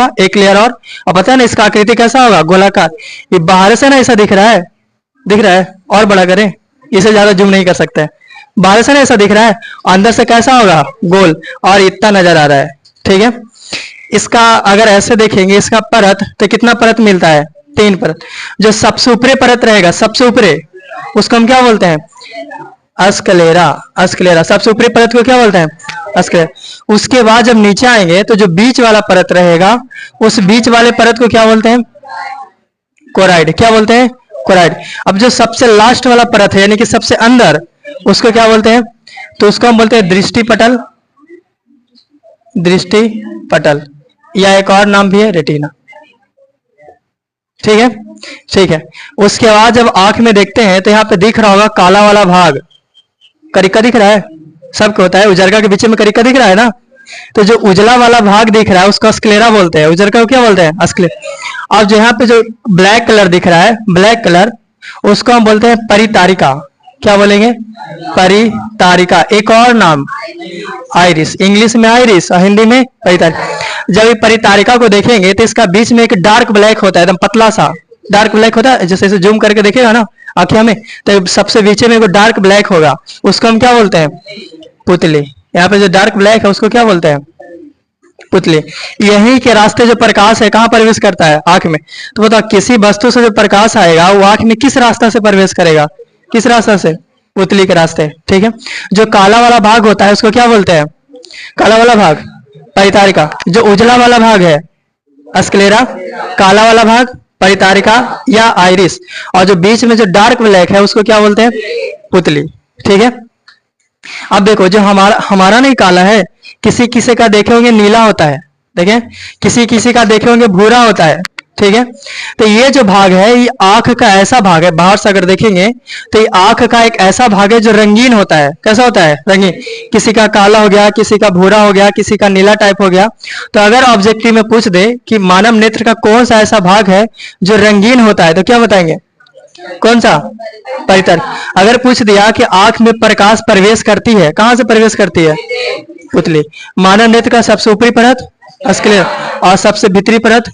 होगा, एक लेयर और पता है ना इसका आकृति कैसा होगा, गोलाकार। ये बाहर से ना ऐसा दिख रहा है, दिख रहा है, और बड़ा करें, इसे ज्यादा जूम नहीं कर सकते, बाहर से ना ऐसा दिख रहा है, अंदर से कैसा होगा, गोल, और इतना नजर आ रहा है। ठीक है, इसका अगर ऐसे देखेंगे इसका परत, तो कितना परत मिलता है, 3 परत। जो सबसे ऊपरी परत रहेगा, सबसे ऊपरी, उसको हम क्या बोलते हैं, अस्क्लेरा। अस्क्लेरा, सबसे ऊपरी परत को क्या बोलते हैं, अस्क्लेरा। उसके बाद जब नीचे आएंगे तो जो बीच वाला परत रहेगा, उस बीच वाले परत को क्या बोलते हैं, कोराइड। क्या बोलते हैं, कोराइड। अब जो सबसे लास्ट वाला परत है, यानी कि सबसे अंदर, उसको क्या बोलते हैं, तो उसको हम बोलते हैं दृष्टि पटल। दृष्टि पटल, या एक और नाम भी है रेटिना। ठीक है, ठीक है। उसके बाद जब आंख में देखते हैं तो यहाँ पे दिख रहा होगा काला वाला भाग, करिका दिख रहा है, सबको होता है, उजरका के बीच में करिका दिख रहा है ना, तो जो उजला वाला भाग दिख रहा है उसको स्क्लेरा बोलते हैं, उजरका को क्या बोलते हैं, स्क्लेरा। और जो यहाँ पे जो ब्लैक कलर दिख रहा है, ब्लैक कलर, उसको हम बोलते हैं परितारिका। क्या बोलेंगे, परितारिका। एक और नाम आइरिस, इंग्लिश में आइरिस और हिंदी में परितारिका। जब ये परितारिका को देखेंगे तो इसका बीच में एक डार्क ब्लैक होता है, एकदम पतला सा डार्क ब्लैक होता है, जैसे इसे जूम करके देखेगा ना आंखें में, तो सबसे बीचे में एक डार्क ब्लैक होगा, उसको हम क्या बोलते हैं, पुतली। यहाँ पे जो डार्क ब्लैक है उसको क्या बोलते हैं, पुतली। यही के रास्ते जो प्रकाश है कहाँ प्रवेश करता है, आंख में। तो बताओ किसी वस्तु से जो प्रकाश आएगा वो आंख में किस रास्ता से प्रवेश करेगा, किस रास्ता से, पुतली के रास्ते। ठीक है, जो काला वाला भाग होता है उसको क्या बोलते हैं, काला वाला भाग, परितारिका। जो उजला वाला भाग है, स्क्लेरा, काला वाला भाग, परितारिका या आइरिस, और जो बीच में जो डार्क ब्लैक है उसको क्या बोलते हैं, पुतली। ठीक है, अब देखो जो हमारा नहीं काला है, किसी किसी का देखे होंगे नीला होता है, देखें, किसी किसी का देखे होंगे भूरा होता है। ठीक है, तो ये जो भाग है ये आंख का ऐसा भाग है, बाहर से अगर देखेंगे तो ये आंख का एक ऐसा भाग है जो रंगीन होता है। कैसा होता है, रंगीन। किसी का काला हो गया, किसी का भूरा हो गया, किसी का नीला टाइप हो गया। तो अगर ऑब्जेक्टिव में पूछ दे कि मानव नेत्र का कौन सा ऐसा भाग है जो रंगीन होता है, तो क्या बताएंगे, कौन सा, परितर। अगर पूछ दिया कि आंख में प्रकाश प्रवेश करती है, कहां से प्रवेश करती है, पुतली। मानव नेत्र का सबसे ऊपरी परत स्क्लेरा, और सबसे भीतरी परत,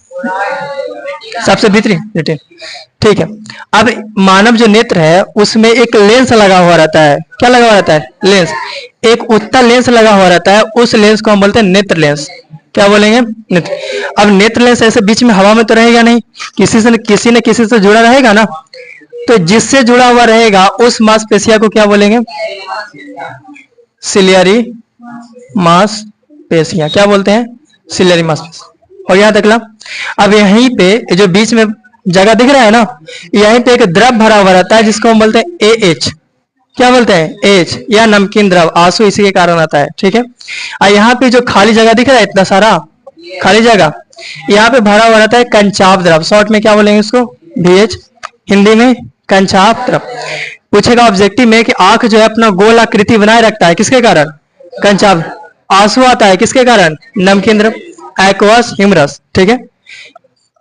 सबसे भीतरी रेटिना। ठीक है, अब मानव जो नेत्र है उसमें एक लेंस लगा हुआ रहता है। क्या लगा हुआ रहता है, लेंस। एक उत्तल लेंस लगा हुआ रहता है, उस लेंस को हम बोलते हैं नेत्र लेंस। क्या बोलेंगे, नेत्र। अब नेत्र लेंस ऐसे बीच में हवा में तो रहेगा नहीं, किसी न किसी से जुड़ा रहेगा ना, तो जिससे जुड़ा हुआ रहेगा उस मांसपेशिया को क्या बोलेंगे, सिलियरी मांसपेशियां। क्या बोलते हैं, सिलियरी मांसपेशियां। और यहां तक ला। अब यहीं पे जो बीच में जगह दिख रहा है ना, यहीं पे एक द्रव भरा हुआ रहता है जिसको हम बोलते हैं AH। क्या बोलते हैं, एच, या नमकीन द्रव, आंसू इसी के कारण आता है। ठीक है, और यहाँ पे जो खाली जगह दिख रहा है, इतना सारा खाली जगह, यहाँ पे भरा हुआ रहता है कंचाप द्रव। शॉर्ट में क्या बोलेंगे इसको, BH, हिंदी में कंचाप द्रव। पूछेगा ऑब्जेक्टिव में कि आंख जो है अपना गोल आकृति बनाए रखता है, किसके कारण, कंचाप। आंसू आता है किसके कारण, नमकीन द्रव, एक्वस ह्यूमरस। ठीक है,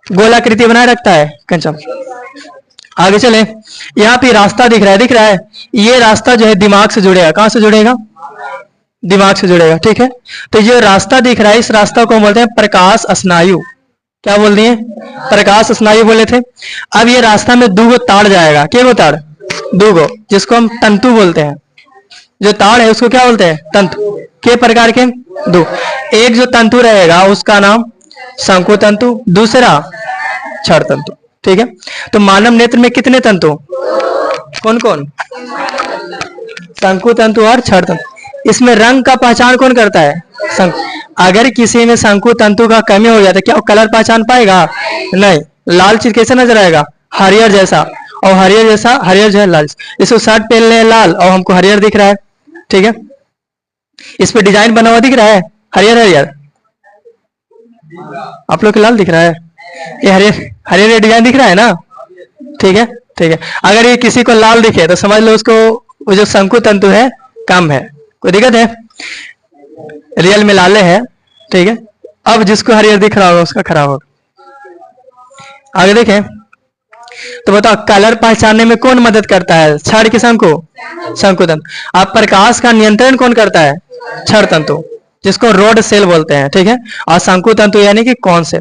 गोलाकृति बनाए रखता है कंचम। आगे चले, यहाँ पे रास्ता दिख रहा है, ये रास्ता जो है दिमाग से जुड़ेगा। कहां से जुड़ेगा, दिमाग से जुड़ेगा। ठीक है, तो ये रास्ता दिख रहा है, इस रास्ता को बोलते हैं प्रकाश स्नायु। क्या बोल दिए, प्रकाश स्नायु बोले थे। अब ये रास्ता में 2 तार जाएगा। क्या गो तार, 2, जिसको हम तंतु बोलते हैं। जो तार है उसको क्या बोलते हैं, तंतु। के प्रकार के, 2। एक जो तंतु रहेगा उसका नाम शंकु तंतु, दूसरा क्षण तंतु। ठीक है, तो मानव नेत्र में कितने तंतु, कौन कौन, शंकु तंतु और क्षण तंतु। इसमें रंग का पहचान कौन करता है, शंकु। अगर किसी में शंकु तंतु का कमी हो जाए तो क्या वो कलर पहचान पाएगा, नहीं। लाल चीज कैसे नजर आएगा, हरियर जैसा, और हरियर जैसा, हरियर जो है लाल। इसको शर्ट पहन ले लाल और हमको हरियर दिख रहा है। ठीक है, इस पे डिजाइन बना हुआ दिख रहा है, हरियर हरियर। आप लोग को लाल दिख रहा है, ये हरियर हरियर डिजाइन दिख रहा है ना। ठीक है, ठीक है। अगर ये किसी को लाल दिखे तो समझ लो उसको वो जो शंकु तंतु है कम है, कोई दिक्कत है, रियल में लाले है। ठीक है, अब जिसको हरियर दिख रहा होगा उसका खराब होगा। आगे देखें तो बताओ कलर पहचानने में कौन मदद करता है, क्षण की शंकु, शंकु तंतु। अब प्रकाश का नियंत्रण कौन करता है, क्षण तंतु। जिसको रोड सेल बोलते हैं, ठीक है। और शंकु तंतु यानी कि कौन से।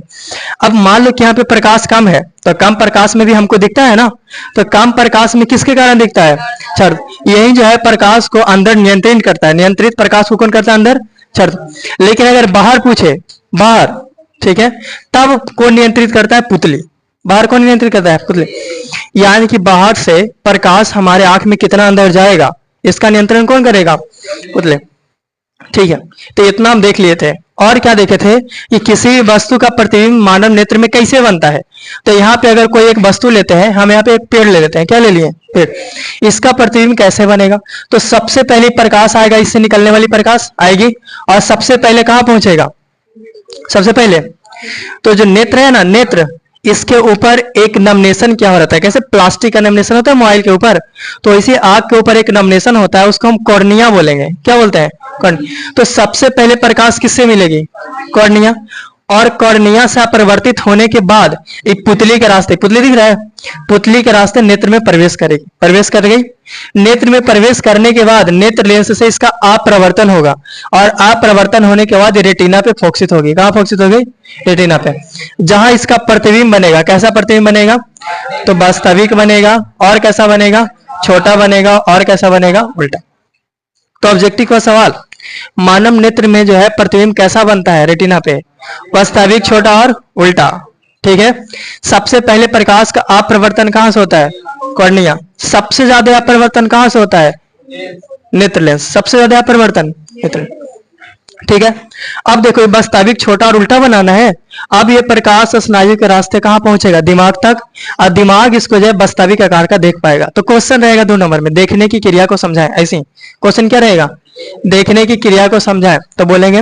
अब मान लो कि यहाँ पे प्रकाश कम है, तो कम प्रकाश में भी हमको दिखता है ना, तो कम प्रकाश में किसके कारण दिखता है, छड़। यही जो है प्रकाश को अंदर नियंत्रित करता है, नियंत्रित प्रकाश को कौन करता है, अंदर छड़। लेकिन अगर बाहर पूछे, बाहर, ठीक है, तब कौन नियंत्रित करता है, पुतली। बाहर कौन नियंत्रित करता है, पुतली। यानी कि बाहर से प्रकाश हमारे आंख में कितना अंदर जाएगा, इसका नियंत्रण कौन करेगा, पुतली, ठीक है। तो इतना हम देख लिए थे। और क्या देखे थे कि किसी भी वस्तु का प्रतिबिंब मानव नेत्र में कैसे बनता है। तो यहाँ पे अगर कोई एक वस्तु लेते हैं, हम यहाँ पे एक पेड़ ले लेते हैं, क्या ले लिए, पेड़। इसका प्रतिबिंब कैसे बनेगा, तो सबसे पहले प्रकाश आएगा, इससे निकलने वाली प्रकाश आएगी, और सबसे पहले कहाँ पहुंचेगा, सबसे पहले तो जो नेत्र है ना, नेत्र, इसके ऊपर एक नमनेशन क्या हो रहता है, कैसे प्लास्टिक का नमनेशन होता है मोबाइल के ऊपर, तो इसी आग के ऊपर एक नमनेशन होता है, उसको हम कॉर्निया बोलेंगे, क्या बोलते हैं, कॉर्निया। तो सबसे पहले प्रकाश किससे मिलेगी, कॉर्निया, और कॉर्निया से अपरिवर्तित होने के बाद एक पुतली के रास्ते, पुतली दिख रहा है, पुतली के रास्ते नेत्र में प्रवेश करेगी, प्रवेश कर गई। नेत्र में प्रवेश करने के बाद नेत्र लेंस से इसका अपरावर्तन होगा, और अपरावर्तन होने के बाद रेटिना पे फोकसित होगी। कहाँ फोकसित होगी, रेटिना पे, जहां इसका प्रतिबिंब बनेगा। कैसा प्रतिबिंब बनेगा, तो वास्तविक बनेगा, और कैसा बनेगा, छोटा बनेगा, और कैसा बनेगा, उल्टा। तो ऑब्जेक्टिव का सवाल, मानव नेत्र में जो है प्रतिबिंब कैसा बनता है, रेटिना पे, वास्तविक, छोटा और उल्टा, ठीक है। सबसे पहले प्रकाश का अपरिवर्तन कहां से होता है, कॉर्निया। सबसे ज्यादा अपरिवर्तन कहां से होता है, नेत्र लेंस, सबसे ज्यादा अपरिवर्तन नेत्र, ठीक है। अब देखो वास्तविक, छोटा और उल्टा बनाना है। अब ये प्रकाश स्नायु के रास्ते कहां पहुंचेगा, दिमाग तक, और दिमाग इसको जो है वास्तविक आकार का देख पाएगा। तो क्वेश्चन रहेगा 2 नंबर में, देखने की क्रिया को समझाएं। ऐसे क्वेश्चन क्या रहेगा, देखने की क्रिया को समझाएं। तो बोलेंगे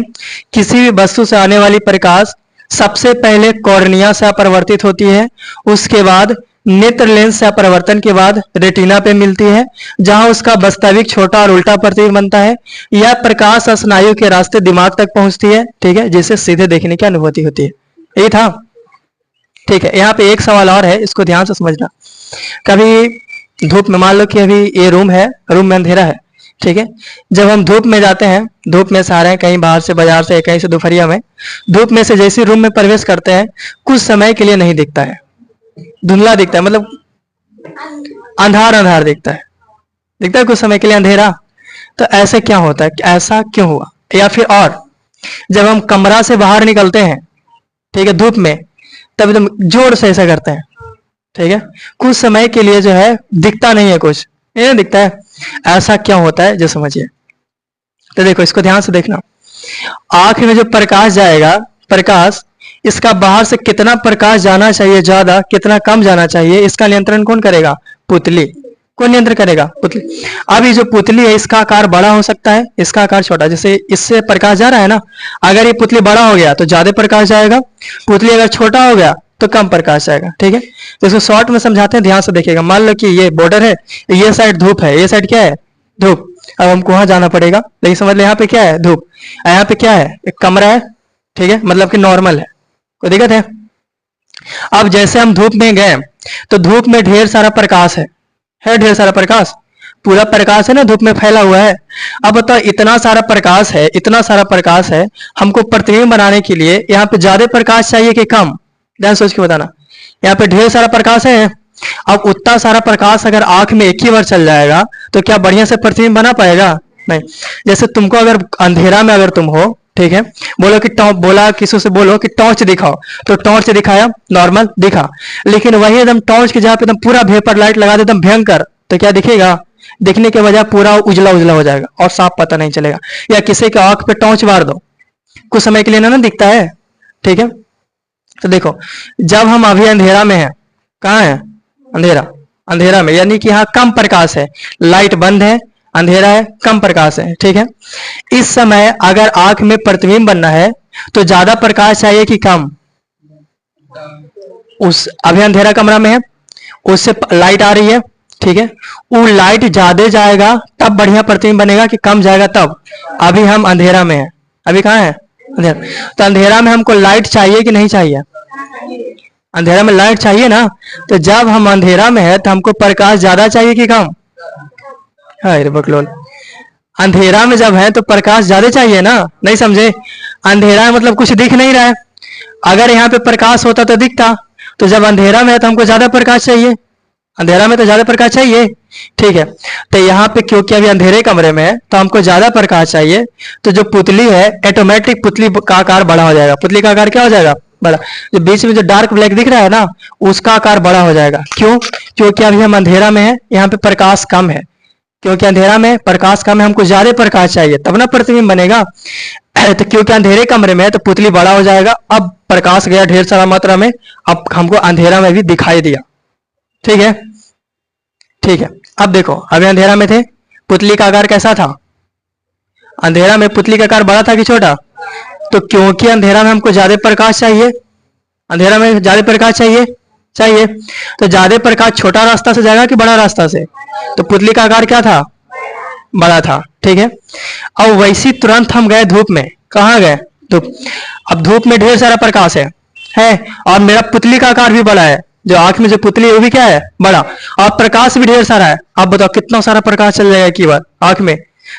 किसी भी वस्तु से आने वाली प्रकाश सबसे पहले कॉर्निया से अपरिवर्तित होती है, उसके बाद नेत्र लेंस से अपरिवर्तन के बाद रेटिना पे मिलती है, जहां उसका वास्तविक, छोटा और उल्टा प्रतिबिंब बनता है। यह प्रकाश स्नायु के रास्ते दिमाग तक पहुंचती है, ठीक है, जिससे सीधे देखने की अनुभूति होती है। यही था, ठीक है। यहाँ पे एक सवाल और है, इसको ध्यान से समझना। कभी धूप में, मान लो कि अभी ये रूम है, रूम में अंधेरा है, ठीक है। जब हम धूप में जाते हैं, धूप में से आ रहे हैं कहीं बाहर से, बाजार से, कहीं से दोपहरिया में, धूप में से जैसे रूम में प्रवेश करते हैं, कुछ समय के लिए नहीं दिखता है, धुंधला दिखता है, मतलब अंधार अंधार दिखता है कुछ समय के लिए अंधेरा। तो ऐसे क्या होता है, ऐसा क्यों हुआ। या फिर और जब हम कमरा से बाहर निकलते हैं, ठीक है, धूप में, तब एकदम जोर से ऐसा करते हैं, ठीक है, कुछ समय के लिए जो है दिखता नहीं है, कुछ नहीं दिखता है, ऐसा क्या होता है, जो समझिए। तो देखो इसको ध्यान से देखना, आंख में जो प्रकाश जाएगा, प्रकाश, इसका बाहर से कितना प्रकाश जाना चाहिए, ज्यादा, कितना कम जाना चाहिए, इसका नियंत्रण कौन करेगा, पुतली। कौन नियंत्रण करेगा, पुतली। अब ये जो पुतली है, इसका आकार बड़ा हो सकता है, इसका आकार छोटा। जैसे इससे प्रकाश जा रहा है ना, अगर ये पुतली बड़ा हो गया तो ज्यादा प्रकाश जाएगा, पुतली अगर छोटा हो गया तो कम प्रकाश आएगा, ठीक है। तो इसको शॉर्ट में समझाते हैं, ध्यान से देखिएगा। मान लो कि ये बॉर्डर है, ये साइड धूप है, ये साइड क्या है, धूप। अब हमको वहां जाना पड़ेगा, लेकिन समझ ले यहाँ पे क्या है, धूप, यहाँ पे क्या है, एक कमरा है, ठीक है, मतलब कि नॉर्मल है, कोई दिक्कत है। अब जैसे हम धूप में गए, तो धूप में ढेर सारा प्रकाश है ढेर सारा प्रकाश, पूरा प्रकाश है ना, धूप में फैला हुआ है। अब बताओ, इतना सारा प्रकाश है, इतना सारा प्रकाश है, हमको प्रतिबिंब बनाने के लिए यहाँ पे ज्यादा प्रकाश चाहिए कि कम, ध्यान सोच के बताना। यहाँ पे ढेर सारा प्रकाश है, अब उतना सारा प्रकाश अगर आंख में एक ही बार चल जाएगा तो क्या बढ़िया से प्रतिबिंब बना पाएगा, नहीं। जैसे तुमको अगर अंधेरा में अगर तुम हो, ठीक है, बोलो कि बोला किसी से, बोलो कि टॉर्च दिखाओ, तो टॉर्च दिखाया, नॉर्मल दिखा, लेकिन वही एकदम टॉर्च की जगह पे एकदम पूरा वेपर लाइट लगा दे, एकदम भयंकर, तो क्या दिखेगा, दिखने के बजाय पूरा उजला उजला हो जाएगा और साफ पता नहीं चलेगा। या किसी के आंख पे टॉर्च मार दो, कुछ समय के लिए ना दिखता है, ठीक है। तो देखो, जब हम अभी अंधेरा में हैं, कहाँ है, अंधेरा में, यानी कि यहाँ कम प्रकाश है, लाइट बंद है, अंधेरा है, कम प्रकाश है, ठीक है। इस समय अगर आंख में प्रतिबिंब बनना है तो ज्यादा प्रकाश चाहिए कि कम, उस अभी अंधेरा कमरा में है, उससे लाइट आ रही है, ठीक है, वो लाइट ज्यादा जाएगा तब बढ़िया प्रतिबिंब बनेगा कि कम जाएगा तब। अभी हम अंधेरा में हैं, अभी कहाँ है, अंधेरा। तो अंधेरा में हमको लाइट चाहिए कि नहीं चाहिए, अंधेरा में लाइट चाहिए ना। तो जब हम अंधेरा में है तो हमको प्रकाश ज्यादा चाहिए कि कम, हाँ बकलोल, अंधेरा में जब है तो प्रकाश ज्यादा चाहिए ना, नहीं समझे? अंधेरा है मतलब कुछ दिख नहीं रहा है। अगर यहाँ पे प्रकाश होता तो दिखता, तो जब अंधेरा में है तो हमको ज्यादा प्रकाश चाहिए, अंधेरा में तो ज्यादा प्रकाश चाहिए। ठीक है, तो यहाँ पे क्योंकि अभी अंधेरे कमरे में है तो हमको ज्यादा प्रकाश चाहिए, तो जो पुतली है ऑटोमेटिक पुतली का आकार बड़ा हो जाएगा। पुतली का आकार क्या हो जाएगा? बड़ा। जो बीच में जो डार्क ब्लैक दिख रहा है ना, उसका आकार बड़ा हो जाएगा। क्यों? क्योंकि अभी हम अंधेरा में है, यहाँ पे प्रकाश कम है। क्योंकि अंधेरा में प्रकाश कम है, हमको ज्यादा प्रकाश चाहिए तब ना प्रतिबिंब बनेगा। तो क्योंकि अंधेरे कमरे में है तो पुतली बड़ा हो जाएगा। अब प्रकाश गया ढेर सारा मात्रा में, अब हमको अंधेरा में भी दिखाई दिया। ठीक है, ठीक है। अब देखो, अभी अंधेरा में थे, पुतली का आकार कैसा था? अंधेरा में पुतली का आकार बड़ा था कि छोटा? तो क्योंकि अंधेरा में हमको ज्यादा प्रकाश चाहिए, अंधेरा में ज्यादा प्रकाश चाहिए, तो ज्यादा प्रकाश छोटा रास्ता से जाएगा कि बड़ा रास्ता से? तो पुतली का आकार क्या था? बड़ा था। ठीक है, अब वैसी तुरंत हम गए धूप में। कहाँ गए? धूप। अब धूप में ढेर सारा प्रकाश है और मेरा पुतली का आकार भी बड़ा है, जो आंख में जो पुतली है वो भी क्या है? बड़ा। और प्रकाश भी ढेर सारा है। आप बताओ कितना सारा प्रकाश चल जाएगा एक बार आंख में,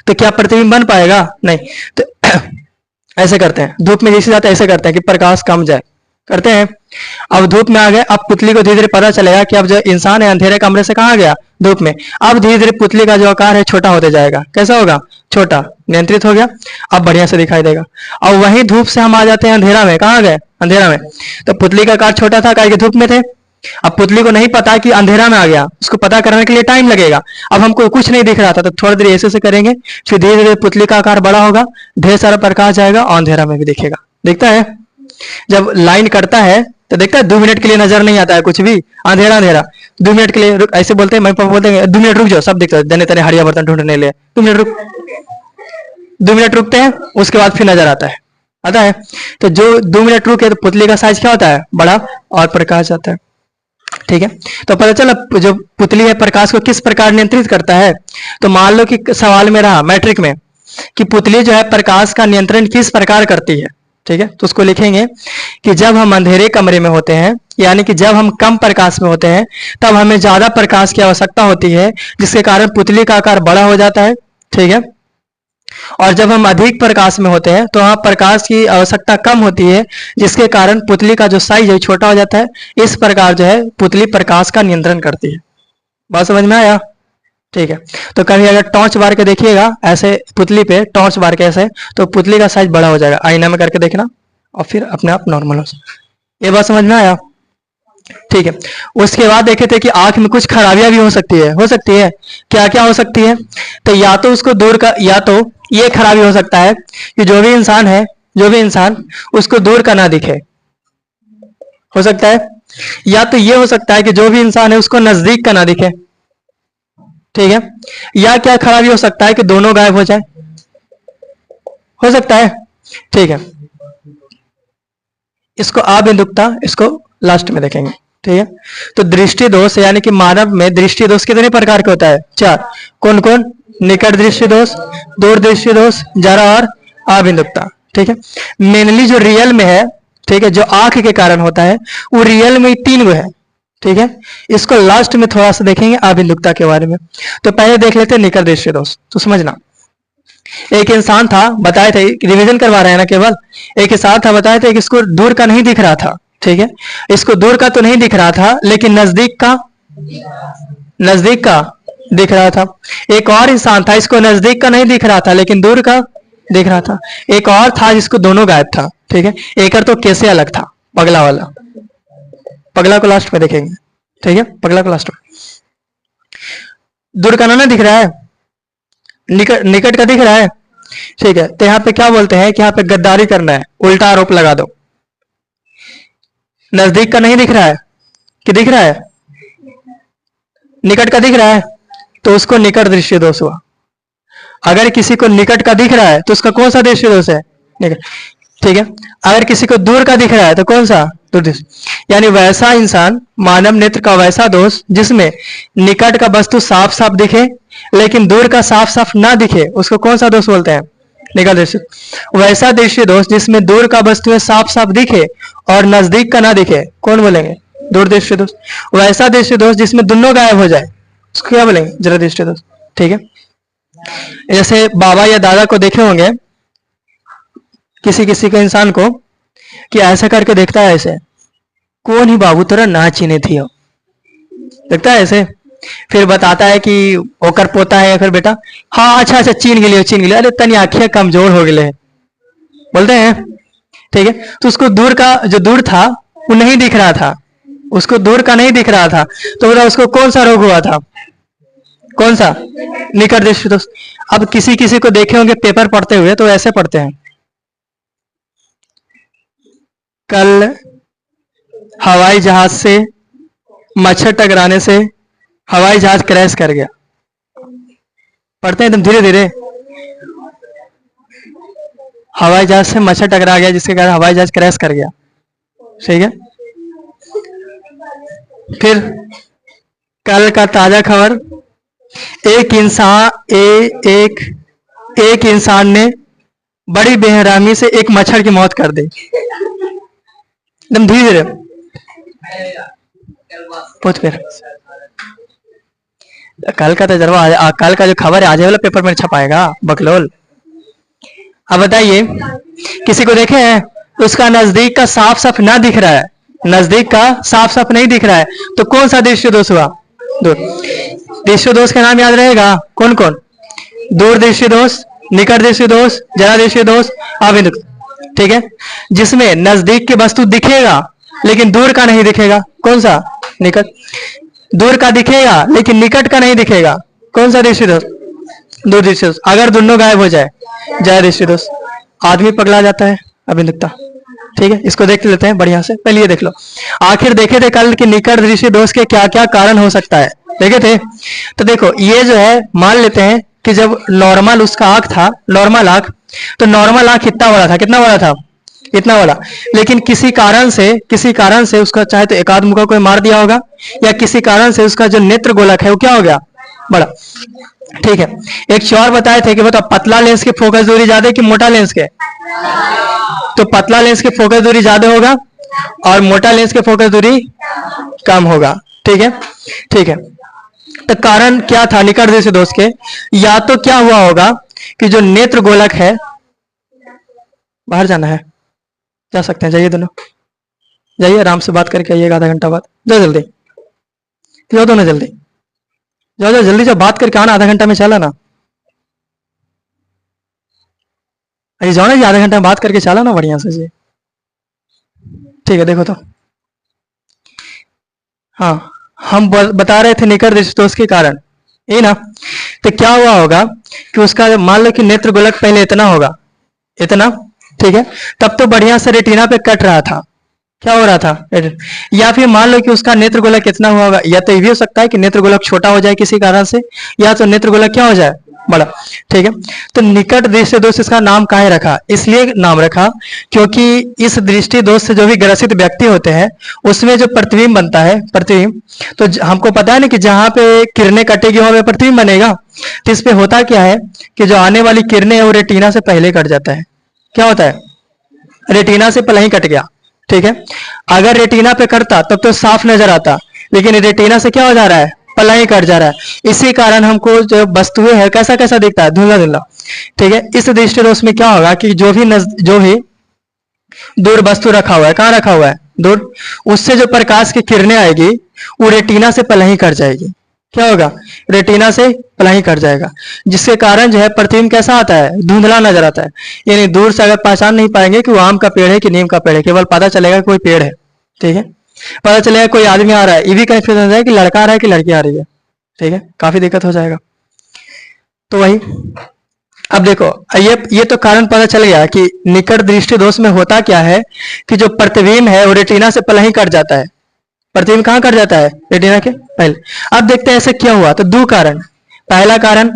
तो क्या प्रतिबिंब बन पाएगा? नहीं। तो ऐसे करते हैं, धूप में जैसे जाते हैं ऐसे करते हैं कि प्रकाश कम जाए, करते हैं। अब धूप में आ गए, अब पुतली को धीरे धीरे पता चलेगा कि अब जो इंसान है अंधेरे कमरे से कहाँ गया? धूप में। अब धीरे धीरे पुतली का जो आकार है छोटा होते जाएगा। कैसा होगा? छोटा, नियंत्रित हो गया, अब बढ़िया से दिखाई देगा। अब वही धूप से हम आ जाते हैं अंधेरा में। कहाँ गए? अंधेरा में। तो पुतली का आकार छोटा था, कारण धूप में थे। अब पुतली को नहीं पता कि अंधेरा में आ गया, उसको पता करने के लिए टाइम लगेगा। अब हमको कुछ नहीं दिख रहा था, तो थोड़ी देर ऐसे करेंगे, फिर धीरे धीरे पुतली का आकार बड़ा होगा, ढेर सारा प्रकाश जाएगा और अंधेरा में भी दिखेगा। दिखता है? जब लाइन कटता है तो देखता है 2 मिनट के लिए नजर नहीं आता है कुछ भी, अंधेरा अंधेरा। 2 मिनट के लिए रुक, ऐसे बोलते हैं, मैं पापा बोलते हैं 2 मिनट रुक जाओ, सब दिखता है, देने तेने हरिया बर्तन ढूंढने ले, 2 मिनट रुक। 2 मिनट रुकते हैं, उसके बाद फिर नजर आता है। तो जो 2 मिनट रुके तो पुतली का साइज क्या होता है? बड़ा, और प्रकाश आता है। ठीक है, तो पता चला जो पुतली है प्रकाश को किस प्रकार नियंत्रित करता है। तो मान लो कि सवाल में रहा मैट्रिक में कि पुतली जो है प्रकाश का नियंत्रण किस प्रकार करती है। ठीक है, तो उसको लिखेंगे कि जब हम अंधेरे कमरे में होते हैं, यानी कि जब हम कम प्रकाश में होते हैं, तब हमें ज्यादा प्रकाश की आवश्यकता होती है, जिसके कारण पुतली का आकार बड़ा हो जाता है। ठीक है, और जब हम अधिक प्रकाश में होते हैं तो वहां प्रकाश की आवश्यकता कम होती है, जिसके कारण पुतली का जो साइज है छोटा हो जाता है। इस प्रकार जो है पुतली प्रकाश का नियंत्रण करती है। बात समझ में आया? ठीक है, तो कभी अगर टॉर्च बार के देखिएगा ऐसे पुतली पे, टॉर्च बार के ऐसे, तो पुतली का साइज बड़ा हो जाएगा। आईना में करके देखना और फिर अपने आप नॉर्मल हो जाएगा। ये बात समझ में आया? ठीक है, उसके बाद देखे थे कि आंख में कुछ खराबियां भी हो सकती है। क्या क्या हो सकती है? तो या तो उसको दूर का, या तो ये खराबी हो सकता है कि जो भी इंसान उसको दूर का ना दिखे, हो सकता है। या तो ये हो सकता है कि जो भी इंसान है उसको नजदीक का ना दिखे। ठीक है, या क्या खराबी हो सकता है कि दोनों गायब हो जाए, हो सकता है। ठीक है, इसको अबिंदुकता, इसको लास्ट में देखेंगे। ठीक है, तो दृष्टि दोष यानी कि मानव में दृष्टि दोष कितने प्रकार का होता है? 4। कौन कौन? निकट दृष्टि दोष, दूर दृष्टि दोष, जरा और अबिंदुकता। ठीक है, मेनली जो रियल में है, ठीक है, जो आंख के कारण होता है, वो रियल में 3 गो है। ठीक है, इसको लास्ट में थोड़ा सा देखेंगे अबिंदुकता के बारे में। तो पहले देख लेते हैं निकट दृष्टि दोष। तो समझना, एक इंसान था, बताए थे, रिवीजन करवा रहे हैं ना केवल। एक इंसान था, बताए थे कि इसको दूर का नहीं दिख रहा था। ठीक है, इसको दूर का तो नहीं दिख रहा था, लेकिन नजदीक का दिख रहा था। एक और इंसान था, इसको नजदीक का नहीं दिख रहा था, लेकिन दूर का दिख रहा था। एक और था जिसको दोनों गायब था। ठीक है, एक तो कैसे अलग था, पगला वाला। पगला को लास्ट में देखेंगे। ठीक है, पगला को लास्ट में। दूर का ना दिख रहा है, निकट का दिख रहा है। ठीक है, तो यहाँ पे क्या बोलते हैं कि यहाँ पे गद्दारी करना है, उल्टा आरोप लगा दो। नजदीक का नहीं दिख रहा है कि दिख रहा है? निकट का दिख रहा है, तो उसको निकट दृष्टि दोष हुआ। अगर किसी को निकट का दिख रहा है तो उसका कौन सा दृष्टि दोष है? निकट। ठीक है, अगर किसी को दूर का दिख रहा है तो कौन सा? दूर दृष्टि। यानी वैसा इंसान, मानव नेत्र का वैसा दोष जिसमें निकट का वस्तु साफ साफ दिखे लेकिन दूर का साफ साफ ना दिखे, उसको कौन सा दोष बोलते हैं? निकट दृष्टि। वैसा दृष्टि दोष जिसमें दूर का वस्तु साफ साफ दिखे और नजदीक का ना दिखे, कौन बोलेंगे? दूर दृष्टि दोष। वैसा दृष्टि दोष जिसमें दोनों गायब हो जाए, उसको क्या बोलेंगे? जरा दृष्टि दोष। ठीक है, जैसे बाबा या दादा को देखे होंगे, किसी किसी के इंसान को, कि ऐसा करके देखता है ऐसे, कौन ही बाबू तेरा ना चीने थी हो, देखता है ऐसे, फिर बताता है कि ओकर पोता है या फिर बेटा, हाँ अच्छा अच्छा चीन गए चीन गए, अरे तनी आंखें कमजोर हो गए बोलते हैं, ठीक है। तो उसको दूर का जो दूर था वो नहीं दिख रहा था, उसको दूर का नहीं दिख रहा था, तो बोला उसको कौन सा रोग हुआ था, कौन सा, निकट दृष्टि दोष। अब किसी किसी को देखे होंगे पेपर पढ़ते हुए तो ऐसे पढ़ते हैं, कल हवाई जहाज से मच्छर टकराने से हवाई जहाज क्रैश कर गया, पढ़ते हैं एकदम धीरे धीरे, हवाई जहाज से मच्छर टकरा गया जिसके कारण हवाई जहाज क्रैश कर गया, ठीक है। फिर कल का ताजा खबर, एक इंसान ने बड़ी बेहरामी से एक मच्छर की मौत कर दी, एकदम धीरे धीरे पूछ। फिर कल का तजर्बा, कल का जो खबर है आज वाला पेपर में छपाएगा बकलोल। अब बताइए, किसी को देखे हैं उसका नजदीक का साफ साफ ना दिख रहा है, नजदीक का साफ साफ नहीं दिख रहा है, तो कौन सा दृष्टि दोष हुआ, दूर। दृष्टि दोष का नाम याद रहेगा, कौन कौन, दूर दृष्टि दोष, निकट दृष्टि दोष, जरा दृष्टि दोष, अविमुक्त, ठीक है। जिसमें नजदीक की वस्तु दिखेगा लेकिन दूर का नहीं दिखेगा, कौन सा, निकट। दूर का दिखेगा लेकिन निकट का नहीं दिखेगा, कौन सा दृष्टि दोष, दूर दृष्टि दोष। अगर दोनों गायब हो जाए, जय दृष्टि दोष। आदमी पगला जाता है, अभिमुखता, ठीक है। इसको देख लेते हैं बढ़िया से, पहले ये देख लो। आखिर देखे थे कल कि निकट दृष्टि दोष के क्या क्या कारण हो सकता है, देखे थे। तो देखो ये जो है, मान लेते हैं कि जब नॉर्मल उसका आंख था, नॉर्मल आंख, तो नॉर्मल आंख इतना बड़ा था, कितना बड़ा था, इतना बड़ा। लेकिन किसी कारण से उसका चाहे तो एकाध मुका कोई मार दिया होगा, या किसी कारण से उसका जो नेत्र गोलक है वो क्या हो गया, बड़ा, ठीक है। एक चौर बताए थे कि बताओ पतला लेंस की फोकस दूरी ज्यादा कि मोटा लेंस के, तो पतला लेंस की फोकस दूरी ज्यादा होगा और मोटा लेंस की फोकस दूरी कम होगा, ठीक है, ठीक है। तो कारण क्या था निकट दृष्टि दोष के, या तो क्या हुआ होगा कि जो नेत्र गोलक है, बाहर जाना है, जा सकते हैं, जाइए दोनों, जाइए आराम से बात करके आइएगा, आधा घंटा बाद, जाओ जल्दी, जाओ दोनों जल्दी, जाओ जाओ जल्दी, जब बात करके आना, आधा घंटा में चला ना, अरे जाओ ना जी, आधा घंटा में बात करके चला ना बढ़िया से जी, ठीक है। देखो तो हाँ, हम बता रहे थे निकट दृष्टि दोष के कारण, ये ना। तो क्या हुआ होगा कि उसका मान लो कि नेत्र गोलक पहले इतना होगा, इतना, ठीक है, तब तो बढ़िया से रेटिना पे कट रहा था, क्या हो रहा था, या फिर मान लो कि उसका नेत्र गोलक कितना हुआ होगा, या तो ये भी हो सकता है कि नेत्र गोलक छोटा हो जाए किसी कारण से, या तो नेत्र गोलक क्या हो जाए, बड़ा, ठीक है। तो निकट दृष्टि दोष इसका नाम काहे रखा, इसलिए नाम रखा क्योंकि इस दृष्टि दोष से जो भी ग्रसित व्यक्ति होते हैं उसमें जो प्रतिबिंब बनता है, प्रतिबिंब, तो हमको पता है ना कि जहां पे किरणें कटेगी वहां पे प्रतिबिंब बनेगा। तो इस पे होता क्या है कि जो आने वाली किरणें है वो रेटिना से पहले कट जाता है, क्या होता है, रेटिना से पहले ही कट गया, ठीक है। अगर रेटिना पे कटता तब तो साफ नजर आता, लेकिन रेटिना से क्या हो जा रहा है, पलाई कट जा रहा है। इसी कारण हमको जो वस्तुएं है कैसा कैसा दिखता है, धुंधला धुंधला, ठीक है। इस दृष्टि दोष में क्या होगा कि जो भी दूर वस्तु रखा हुआ है, कहाँ रखा हुआ है, दूर, उससे जो प्रकाश की किरणें आएगी वो रेटिना से पलाई कट जाएगी, क्या होगा, रेटिना से पलाई कट जाएगा, जिसके कारण जो है प्रतिबिंब कैसा आता है, धुंधला नजर आता है। यानी दूर से अगर पहचान नहीं पाएंगे कि वो आम का पेड़ है कि नीम का पेड़ है, केवल पता चलेगा कोई पेड़ है, ठीक है, पता चलेगा कोई आदमी आ रहा है, ये भी कंफ्यूजन हो जाए कि लड़का आ रहा है कि लड़की आ रही है, ठीक है, काफी दिक्कत हो जाएगा। तो वही, अब देखो ये तो कारण पता चल गया कि निकट दृष्टि दोष में होता क्या है कि जो प्रतिबिंब है वो रेटिना से पहले ही कट जाता है, प्रतिबिंब कहाँ कट जाता है, रेटिना के पहले। अब देखते हैं ऐसे क्या हुआ, तो दो कारण, पहला कारण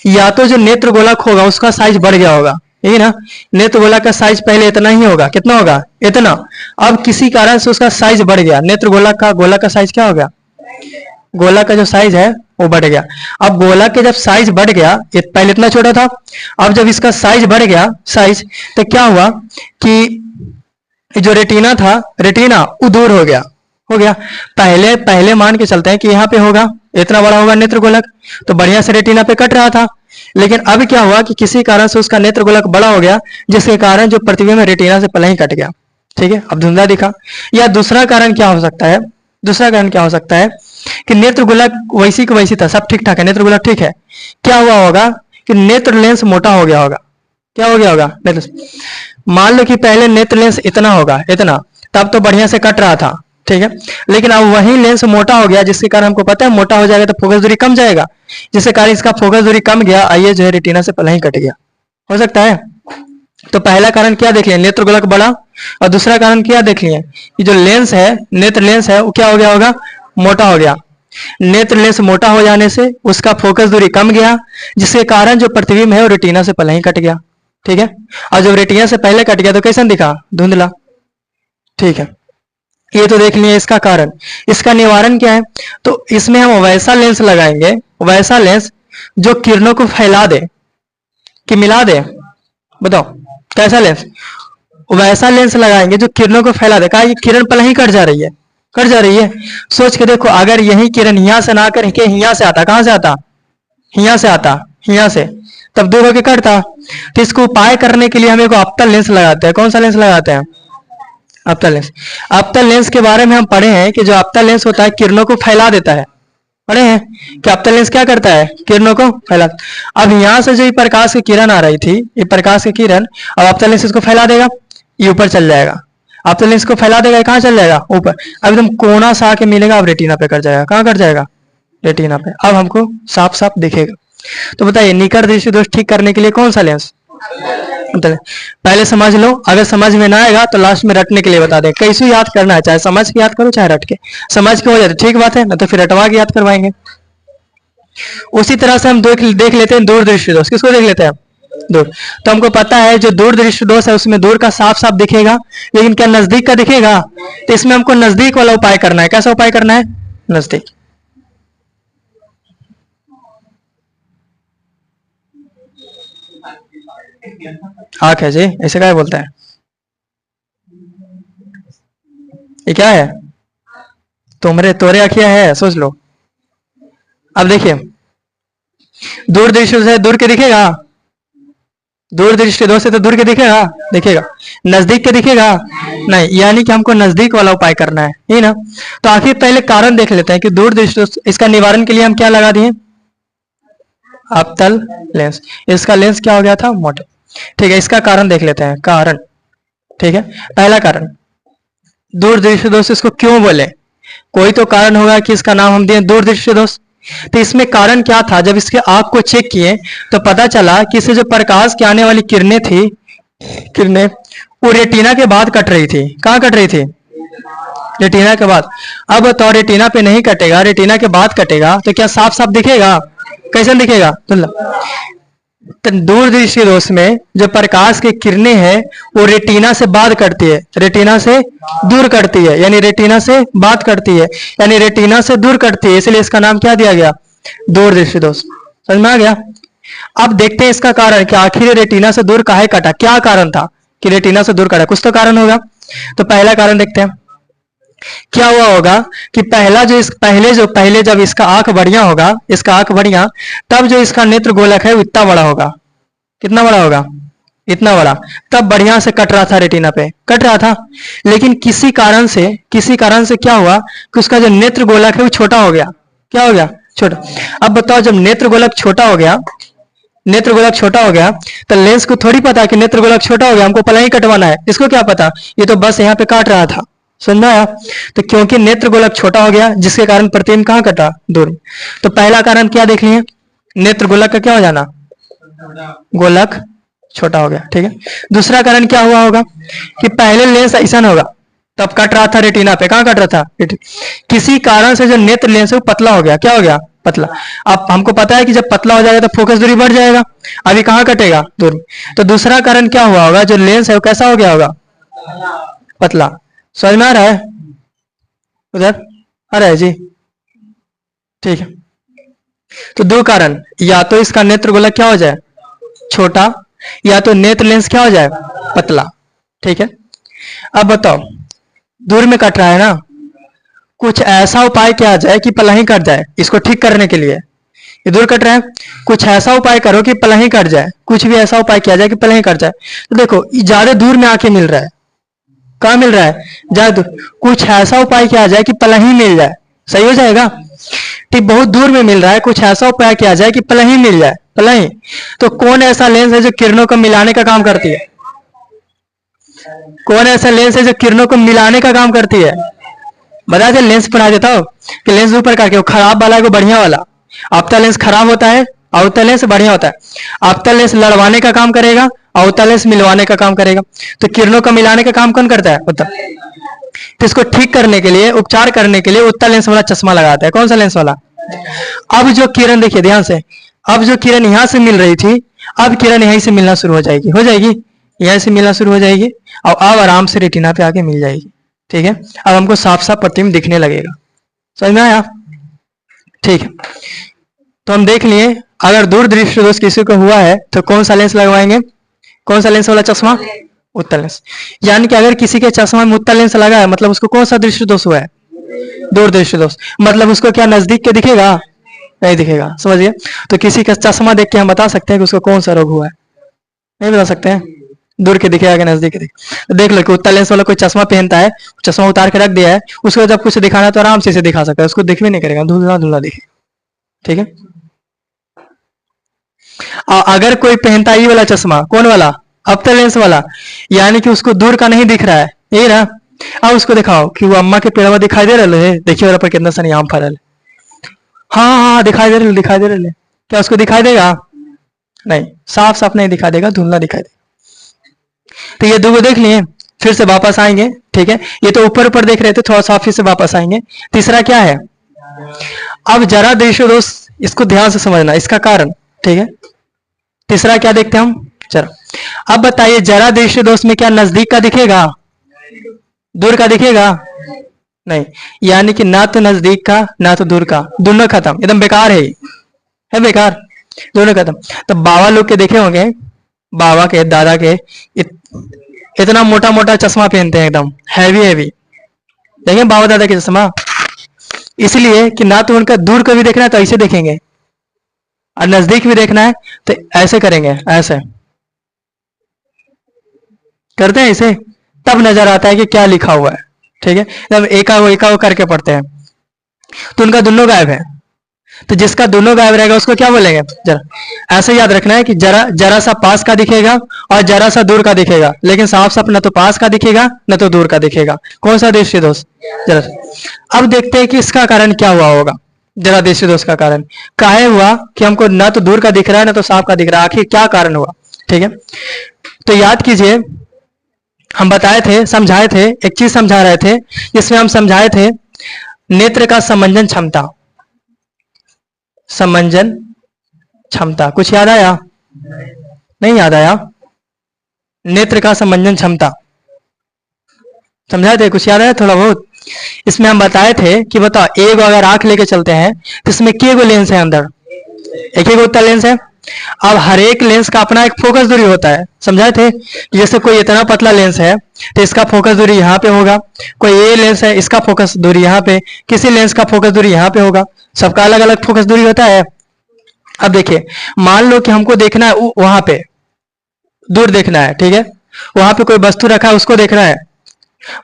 या तो जो नेत्र गोलक होगा उसका साइज बढ़ गया होगा, यही ना, नेत्र गोलक का साइज पहले इतना ही होगा, कितना होगा, इतना, अब किसी कारण से उसका साइज बढ़ गया, नेत्र गोलक का साइज क्या हो गया, गोलक का जो साइज है वो बढ़ गया। अब गोलक के जब साइज बढ़ गया, पहले इतना छोटा था, अब जब इसका साइज बढ़ गया, साइज, तो क्या हुआ कि जो रेटिना था, रेटिना वो दूर हो गया, पहले मान के चलते हैं कि यहाँ पे होगा, इतना बड़ा होगा नेत्र गोलक, तो बढ़िया से रेटिना पे कट रहा था, लेकिन अब क्या हुआ कि किसी कारण से उसका नेत्र गोलक बड़ा हो गया, जिसके कारण जो प्रतिबिंब रेटिना से पहले ही कट गया। ठीक है, अब धुंधला दिखा। या दूसरा कारण क्या हो सकता है, दूसरा कारण क्या हो सकता है कि नेत्र गोलक वैसी को वैसी था, सब ठीक ठाक है, नेत्र गोलक ठीक है, क्या हुआ होगा कि नेत्र लेंस मोटा हो गया होगा। क्या हो गया होगा, नेत्र, मान लो कि पहले नेत्र लेंस इतना होगा, इतना, तब तो बढ़िया से कट रहा था, ठीक है, लेकिन अब वही लेंस मोटा हो गया, जिसके कारण हमको पता है मोटा हो जाएगा तो फोकस दूरी कम जाएगा, जिसके कारण इसका फोकस दूरी कम गया, आइए जो है रेटिना से पहले ही कट गया। हो सकता है। तो पहला कारण क्या देख लिया, नेत्र गोलक बड़ा, और दूसरा कारण क्या देख लिया कि जो लेंस है, नेत्र लेंस है, वो क्या हो गया होगा, मोटा हो गया। नेत्र लेंस मोटा हो जाने से उसका फोकस दूरी कम गया, जिसके कारण जो प्रतिबिंब है वो रेटिना से पहले ही कट गया। ठीक है, और जब रेटिना से पहले कट गया तो कैसा दिखा, धुंधला। ठीक है, ये तो देख लिया इसका कारण। इसका निवारण क्या है, तो इसमें हम वैसा लेंस लगाएंगे, वैसा लेंस जो किरणों को फैला दे कि मिला दे, बताओ कैसा लेंस, वैसा लेंस लगाएंगे जो किरणों को फैला दे। कहा ये किरण पहले ही कट जा रही है, कट जा रही है, सोच के देखो, अगर यही किरण यहां से ना करके यहां से आता, कहां से आता, यहां से आता, यहां से, तब दूर होके कटता। तो इसको उपाय करने के लिए हम एक अवतल लेंस लगाते हैं। कौन सा लेंस लगाते हैं, अवतल लेंस। अवतल लेंस के बारे में हम पढ़े हैं कि जो अवतल लेंस होता है किरणों को फैला देता है, पढ़े हैं कि अवतल लेंस क्या करता है, किरणों को फैला। अब यहां से जो ये प्रकाश की किरण आ रही थी, ये प्रकाश की किरण, अब अवतल लेंस इसको फैला देगा, ये ऊपर चल जाएगा, अवतल लेंस को फैला देगा, कहां चल जाएगा, ऊपर। अब एकदम कोना सा आके मिलेगा, अब रेटिना पे कट जाएगा, कहां कट जाएगा, रेटिना पे। अब हमको साफ साफ दिखेगा। तो बताइए निकट दृष्टि दोष ठीक करने के लिए कौन सा लेंस, पहले समझ लो, अगर समझ में ना आएगा तो लास्ट में रटने के लिए बता दें, कैसे याद करना है, चाहे समझ के याद करो चाहे रट के। समझ के हो जाए तो ठीक बात है, ना तो फिर रटवा के याद करवाएंगे। उसी तरह से हम देख लेते हैं दूर दृष्टि दोष। किसको देख लेते हैं, दूर। तो हमको पता है जो दूर दृष्टि दोष है उसमें दूर का साफ साफ दिखेगा, लेकिन क्या नजदीक का दिखेगा, तो इसमें हमको नजदीक वाला उपाय करना है। कैसा उपाय करना है, नजदीक। आंख है जी, ऐसे क्या बोलता है, ये क्या है, तुमरे तोरे आखिया है, सोच लो। अब देखिए दूर दृष्टि से दूर के दिखेगा, दूर दृष्टि दोष से तो दूर के दिखेगा, दिखेगा, नजदीक के दिखेगा नहीं, यानी कि हमको नजदीक वाला उपाय करना है, ही ना। तो आखिर पहले कारण देख लेते हैं कि दूर दृष्टि, इसका निवारण के लिए हम क्या लगा दिए, अवतल लेंस। इसका लेंस क्या हो गया था, मोटा। ठीक है, इसका कारण देख लेते हैं, कारण। ठीक है, पहला कारण दूर दृष्टि दोष, इसको क्यों बोले, कोई तो कारण होगा कि इसका नाम हम दिए दूर दृष्टि दोष। तो इसमें कारण क्या था, जब इसके आंख को चेक किए तो पता चला कि इसे जो प्रकाश की आने वाली किरणें थी, किरणें वो रेटिना के बाद कट रही थी। कहाँ कट रही थी, रेटिना के बाद। अब तो रेटिना पे नहीं कटेगा, रेटिना के बाद कटेगा, तो क्या साफ साफ दिखेगा, कैसे दिखेगा, तो दूर दृष्टि दोष में जो प्रकाश की किरणें हैं वो रेटिना से बाद करती है, रेटिना से दूर करती है, यानी रेटिना से बाद करती है, यानी रेटिना से दूर करती है, इसलिए इसका नाम क्या दिया गया, दूर दृष्टि दोष। समझ में आ गया। अब देखते हैं इसका कारण कि आखिर रेटिना से दूर काहे कटा, क्या कारण था कि रेटिना से दूर कटा, कुछ तो कारण होगा। तो पहला कारण देखते हैं क्या हुआ होगा कि पहले जब इसका आंख बढ़िया होगा, इसका आंख बढ़िया, तब जो इसका नेत्र गोलक है वो इतना बड़ा होगा, कितना बड़ा होगा, इतना बड़ा, तब बढ़िया से कट रहा था, रेटिना पे कट रहा था। लेकिन किसी कारण से क्या हुआ कि उसका जो नेत्र गोलक है वो छोटा हो गया। क्या हो गया, छोटा। अब बताओ जब नेत्र गोलक छोटा हो गया, नेत्र गोलक छोटा हो गया, तो लेंस को थोड़ी पता कि नेत्र गोलक छोटा हो गया, हमको पहले ही कटवाना है, इसको क्या पता, ये तो बस यहाँ पे काट रहा था, समझ आया। तो क्योंकि नेत्र गोलक छोटा हो गया, जिसके कारण प्रतिबिंब कहाँ कटा, दूर। तो पहला कारण क्या देख लिए, नेत्र गोलक का क्या हो जाना, गोलक छोटा हो गया। ठीक है, दूसरा कारण क्या हुआ होगा कि पहले लेंस ऐसा होगा, तब कट रहा था रेटिना पे, कहाँ कट रहा था, किसी कारण से जो नेत्र लेंस है वो पतला हो गया। क्या हो गया, पतला। अब हमको पता है कि जब पतला हो जाएगा तो फोकस दूरी बढ़ जाएगा, अभी कहाँ कटेगा, दूर। तो दूसरा कारण क्या हुआ होगा, जो लेंस है वो कैसा हो गया होगा, पतला। समझ में आ रहा है, उधर आ रहा है जी, ठीक है। तो दो कारण, या तो इसका नेत्र गोलक क्या हो जाए, छोटा, या तो नेत्र लेंस क्या हो जाए, पतला। ठीक है, अब बताओ दूर में कट रहा है ना, कुछ ऐसा उपाय किया जाए कि पहले ही कट जाए, इसको ठीक करने के लिए। ये दूर कट रहा है, कुछ ऐसा उपाय करो कि पलही कट जाए, कुछ भी ऐसा उपाय किया जाए कि पलही कट जाए। तो देखो ज्यादा दूर में आके मिल रहा है, कहाँ मिल रहा है, ज्यादा दूर, कुछ ऐसा उपाय किया जाए कि पलही मिल जाए, सही हो जाएगा। ठीक, बहुत दूर में मिल रहा है, कुछ ऐसा उपाय किया जाए कि पलही मिल जाए, पलही। तो कौन ऐसा लेंस है जो किरणों को मिलाने का काम करती है, कौन ऐसा लेंस है जो किरणों को मिलाने का काम करती है, बता दे। लेंस बना देता हो कि लेंस दो प्रकार के, खराब वाला को बढ़िया वाला। आपका लेंस खराब होता है, अवतल लेंस बढ़िया होता है। आपका लेंस लड़वाने का काम करेगा, अवतल लेंस मिलवाने का काम करेगा। तो किरणों का मिलाने का काम कौन करता है, उत्तल। तो इसको ठीक करने के लिए, उपचार करने के लिए उत्तल लेंस वाला चश्मा लगाता है। कौन सा लेंस वाला। अब जो किरण, देखिए ध्यान से, अब जो किरण यहां से मिल रही थी, अब किरण यहीं से मिलना शुरू हो जाएगी, हो जाएगी, यहीं से मिलना शुरू हो जाएगी और अब आराम से रेटिना पे आके मिल जाएगी। ठीक है, अब हमको साफ साफ प्रतिबिंब दिखने लगेगा। समझ में आया। ठीक है, तो हम देख लिए अगर दूर दृष्टि दोष किसी को हुआ है तो कौन सा लेंस लगवाएंगे, कौन सा लेंस वाला चश्मा, उत्तल लेंस। यानी कि अगर किसी के चश्मा में उत्तल लेंस लगा है मतलब उसको कौन सा दृष्टि दोष हुआ है, दूर दृष्टि दोष। मतलब उसको क्या नजदीक के दिखेगा, नहीं दिखेगा, समझिए। तो किसी का चश्मा देख के हम बता सकते हैं कि उसको कौन सा रोग हुआ है, नहीं बता सकते हैं, दूर के दिखेगा कि नजदीक के दिखे। देख लो कि उत्तल लेंस वाला कोई चश्मा पहनता है, चश्मा उतार के रख दिया है, उसको जब कुछ दिखाना तो आराम से इसे दिखा सकता है, उसको दिख भी नहीं करेगा, धुंधला धुंधला दिखेगा। ठीक है, अगर कोई पहनता है ये वाला चश्मा, कौन वाला, अवतल लेंस वाला, यानी कि उसको दूर का नहीं दिख रहा है, यही ना। अब उसको दिखाओ कि वो अम्मा के पेड़वा दिखाई दे रहे है, देखिए वाला पर कितना सनी आम फरल, हाँ हाँ दिखाई दे रहे, दिखाई दे रहे, क्या उसको दिखाई देगा, नहीं, साफ साफ नहीं दिखाई देगा, धुंधला दिखाई देगा। तो ये दो देख लिए, फिर से वापस आएंगे। ठीक है, ये तो ऊपर ऊपर देख रहे थे, थोड़ा सा फिर से वापस आएंगे। तीसरा क्या है, अब जरा दृश्य दोष, इसको ध्यान से समझना, इसका कारण। ठीक है, तीसरा क्या देखते हैं हम, जरा। अब बताइए जरा दृश्य दोष में क्या नजदीक का दिखेगा, दूर का दिखेगा, नहीं। यानी कि ना तो नजदीक का ना तो दूर का, दोनों खत्म, एकदम बेकार है बेकार, दोनों खत्म। तो बाबा लोग के देखे होंगे, बाबा के दादा के इतना मोटा मोटा चश्मा पहनते हैं, एकदम हैवी हैवी, देखें बाबा दादा के चश्मा। इसलिए कि ना तो उनका दूर का भी देखना है तो ऐसे देखेंगे, और नजदीक भी देखना है तो ऐसे करेंगे, ऐसे करते हैं, इसे तब नजर आता है कि क्या लिखा हुआ है। ठीक है, जब एका करके पढ़ते हैं तो उनका दोनों गायब है। तो जिसका दोनों गायब रहेगा उसको क्या बोलेंगे, जरा। ऐसे याद रखना है कि जरा सा पास का दिखेगा और जरा सा दूर का दिखेगा, लेकिन साफ साफ न तो पास का दिखेगा न तो दूर का दिखेगा। कौन सा दृष्टि दोष, जरा। अब देखते हैं कि इसका कारण क्या हुआ होगा, जरा दृष्टि दोष का कारण काहे हुआ कि हमको न तो दूर का दिख रहा है न तो साफ का दिख रहा है, आखिर क्या कारण हुआ। ठीक है, तो याद कीजिए, हम बताए थे, समझाए थे, एक चीज समझा रहे थे, जिसमें हम समझाए थे नेत्र का समंजन क्षमता, समंजन क्षमता। कुछ याद आया, नहीं याद आया, नेत्र का समंजन क्षमता समझाए थे, कुछ याद आया थोड़ा बहुत। इसमें हम बताए थे कि बताओ एक अगर आंख लेके चलते हैं तो इसमें के गो लेंस है, अंदर एक ही उत्तल लेंस है। अब हर एक लेंस का अपना एक फोकस दूरी होता है, समझाए थे। जैसे कोई इतना पतला लेंस है तो इसका फोकस दूरी यहाँ पे होगा, कोई ये लेंस है इसका फोकस दूरी यहाँ पे, किसी लेंस का फोकस दूरी यहाँ पे होगा, सबका अलग अलग फोकस दूरी होता है। अब देखिए, मान लो कि हमको देखना है वहां पे दूर देखना है, ठीक है, वहां पे कोई वस्तु रखा है उसको देखना है।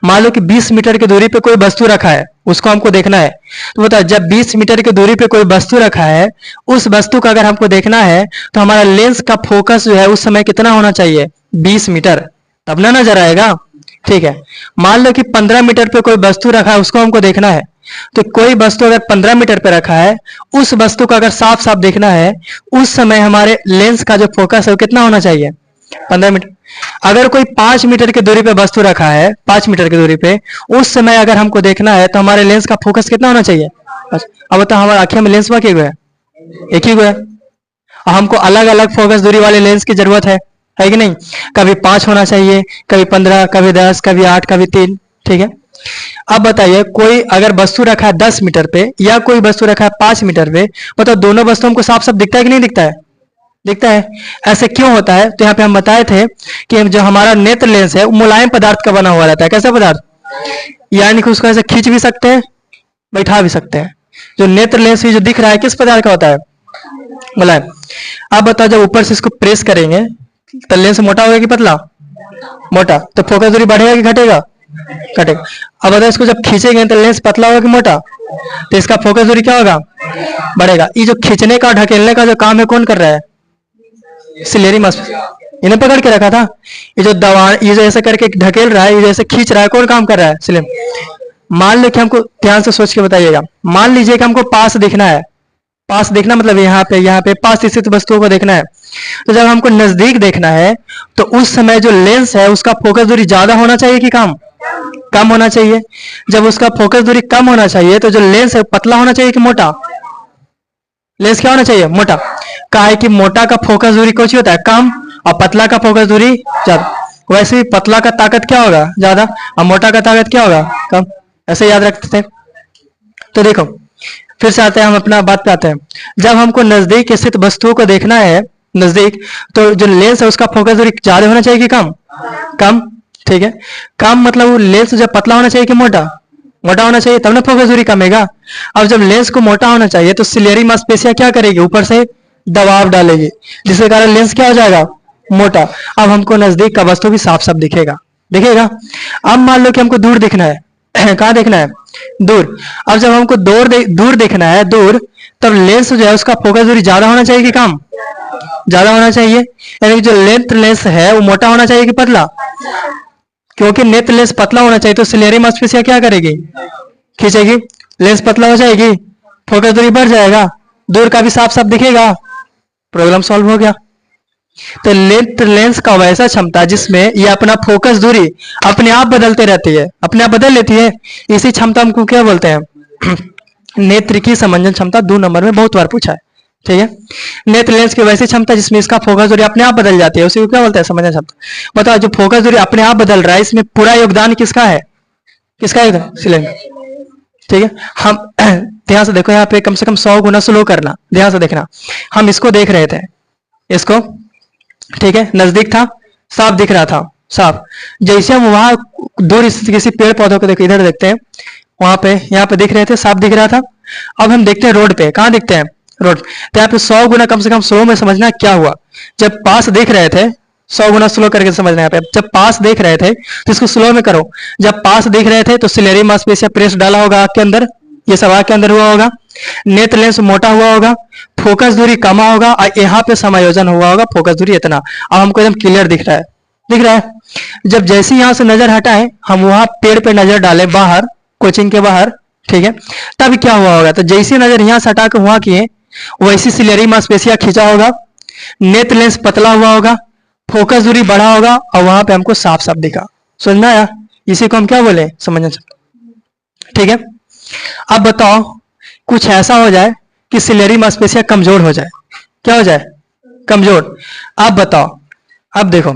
मान लो कि 20 मीटर की दूरी पे कोई वस्तु रखा है उसको हमको देखना है। तो बताओ जब 20 मीटर की दूरी पे कोई वस्तु रखा है, उस वस्तु का अगर हमको देखना है तो हमारा लेंस का फोकस जो है उस समय कितना होना चाहिए, 20 मीटर, तब ना नजर आएगा। ठीक है, मान लो कि 15 मीटर पे कोई वस्तु रखा है उसको हमको देखना है। तो कोई वस्तु अगर 15 मीटर पे रखा है, उस वस्तु को अगर साफ साफ देखना है, उस समय हमारे लेंस का जो फोकस है वो कितना होना चाहिए, 15 मीटर। अगर कोई 5 मीटर की दूरी पे वस्तु रखा है, 5 मीटर की दूरी पे, उस समय अगर हमको देखना है तो हमारे लेंस का फोकस कितना होना चाहिए। अब तो हमारे आंखें में लेंस एक है, एक ही है, और हमको अलग अलग फोकस दूरी वाले लेंस की जरूरत है कि नहीं। कभी 5 होना चाहिए, कभी 15, कभी 10, कभी 8, कभी 3। ठीक है, अब बताइए कोई अगर वस्तु रखा है 10 मीटर पे या कोई वस्तु रखा है 5 मीटर पे, मतलब दोनों वस्तु हमको साफ साफ दिखता है कि नहीं दिखता है, दिखता है। ऐसे क्यों होता है, तो यहाँ पे हम बताए थे कि जो हमारा नेत्र लेंस है वो मुलायम पदार्थ का बना हुआ रहता है। कैसा पदार्थ, यानी कि उसको ऐसे खींच भी सकते हैं, बैठा भी सकते हैं। जो नेत्र लेंस जो दिख रहा है किस पदार्थ का होता है, मुलायम। अब बताओ जब ऊपर से इसको प्रेस करेंगे तो लेंस मोटा होगा कि पतला? मोटा। तो फोकस दूरी बढ़ेगा कि घटेगा? घटेगा। अब बताओ इसको जब खींचेंगे तो लेंस पतला होगा कि मोटा? तो इसका फोकस दूरी क्या होगा? बढ़ेगा। ये जो खींचने का ढकेलने का जो काम है कौन कर रहा है? सिलेरी मांसपेशियां। इन्हें पकड़ के रखा था। ये जो दवा, ये जो ऐसे करके ढकेल रहा है, ये जैसे खींच रहा है, कौन काम कर रहा है? सिलेरी। मान लो कि हमको, ध्यान से सोच के बताइएगा, मान लीजिए कि हमको पास दिखना है। पास देखना मतलब यहाँ पे पास स्थित वस्तुओं को देखना है। तो जब हमको नजदीक देखना है तो उस समय जो लेंस है उसका फोकस दूरी ज्यादा होना चाहिए कि कम? कम होना चाहिए। जब उसका फोकस दूरी कम होना चाहिए तो जो लेंस है पतला होना चाहिए कि मोटा? लेंस क्या होना चाहिए? मोटा। कहा है कि मोटा का फोकस दूरी कौन सी होता है? कम, और पतला का फोकस दूरी ज्यादा। वैसे ही पतला का ताकत क्या होगा? ज्यादा, और मोटा का ताकत क्या होगा? कम। ऐसे याद रखते थे। तो देखो फिर से आते हैं, हम अपना बात पे आते हैं। जब हमको नजदीक स्थित वस्तुओं को देखना है नजदीक, तो जो लेंस है उसका फोकस दूरी ज्यादा होना चाहिए कि कम? कम। ठीक है। कम मतलब वो लेंस जब पतला होना चाहिए कि मोटा? मोटा होना चाहिए, तब ना फोकस दूरी कमेगा। अब जब लेंस को मोटा होना चाहिए तो सिलेरी मांसपेशियां क्या करेगी? ऊपर से दबाव डालेगी, जिसके कारण लेंस क्या हो जाएगा? मोटा। अब हमको नजदीक का वस्तु भी साफ साफ दिखेगा। दिखेगा। अब मान लो कि हमको दूर दिखना है। कहाँ देखना है? दूर। अब जब हमको दूर देखना है, दूर, तब लेंस जो है उसका फोकस दूरी ज्यादा होना चाहिए कि कम? ज्यादा होना चाहिए। यानी जो लेंथ लेंस है वो मोटा होना चाहिए कि पतला? क्योंकि नेत्र लेंस पतला होना चाहिए तो सिलेरी मांसपेशियां क्या करेगी? खींचेगी। लेंस पतला हो जाएगी, फोकस दूरी बढ़ जाएगा, दूर का भी साफ साफ दिखेगा। प्रॉब्लम सॉल्व हो गया। तो लेंथ लेंस का वैसा क्षमता जिसमें ये अपना फोकस दूरी अपने आप बदलते रहती है, अपने आप बदल लेती है, इसी क्षमता हमको क्या बोलते हैं? नेत्र की समंजन क्षमता। 2 नंबर में बहुत बार पूछा है। ठीक है। नेत्र लेंस की वैसी क्षमता जिसमें इसका फोकस दूरी अपने आप बदल जाती है, उसी को क्या बोलते हैं? समंजन क्षमता। बताओ जो फोकस दूरी अपने आप बदल रहा है, इसमें पूरा योगदान किसका है? किसका योगदान? सिलेंडर। ठीक है। हम ध्यान से देखो, यहाँ पे कम से कम 100 गुना स्लो करना, ध्यान से देखना। हम इसको देख रहे थे, इसको, ठीक है, नजदीक था, साफ दिख रहा था, साफ। जैसे हम वहां दूर किसी पेड़ पौधों को देखो, इधर देखते हैं, वहां पे, यहाँ पे दिख रहे थे, साफ दिख रहा था। अब हम देखते हैं रोड पे, कहाँ दिखते हैं? रोड। तो यहाँ पे 100 गुना कम से कम स्लो में समझना क्या हुआ। जब पास देख रहे थे, 100 गुना स्लो करके समझना। यहाँ पे जब पास देख रहे थे तो इसको स्लो में करो। जब पास देख रहे थे तो सिलेरी मांसपेशियां प्रेस डाला होगा आंख के अंदर, ये सब आंख के अंदर हुआ होगा। नेत्र लेंस मोटा हुआ होगा, फोकस दूरी कमा होगा, और यहाँ पे समायोजन हुआ होगा, फोकस दूरी इतना। अब हमको एकदम क्लियर दिख रहा है, दिख रहा है। जब जैसे यहाँ से नजर हटाए, हम वहां पेड़ पे नजर डाले, बाहर, कोचिंग के बाहर, ठीक है, तब क्या हुआ होगा? तो जैसी नजर यहाँ से हटा के वहां किए, वैसी सिलेरी मांसपेशियां खींचा होगा, नेत्र लेंस पतला हुआ होगा, फोकस दूरी बढ़ा होगा, और वहां पे हमको साफ साफ दिखा। समझ में आया? इसी को हम क्या बोले? समझना। ठीक है। अब बताओ कुछ ऐसा हो जाए कि सिलेरी मांसपेशियां कमजोर हो जाए। क्या हो जाए? कमजोर। अब बताओ, अब देखो,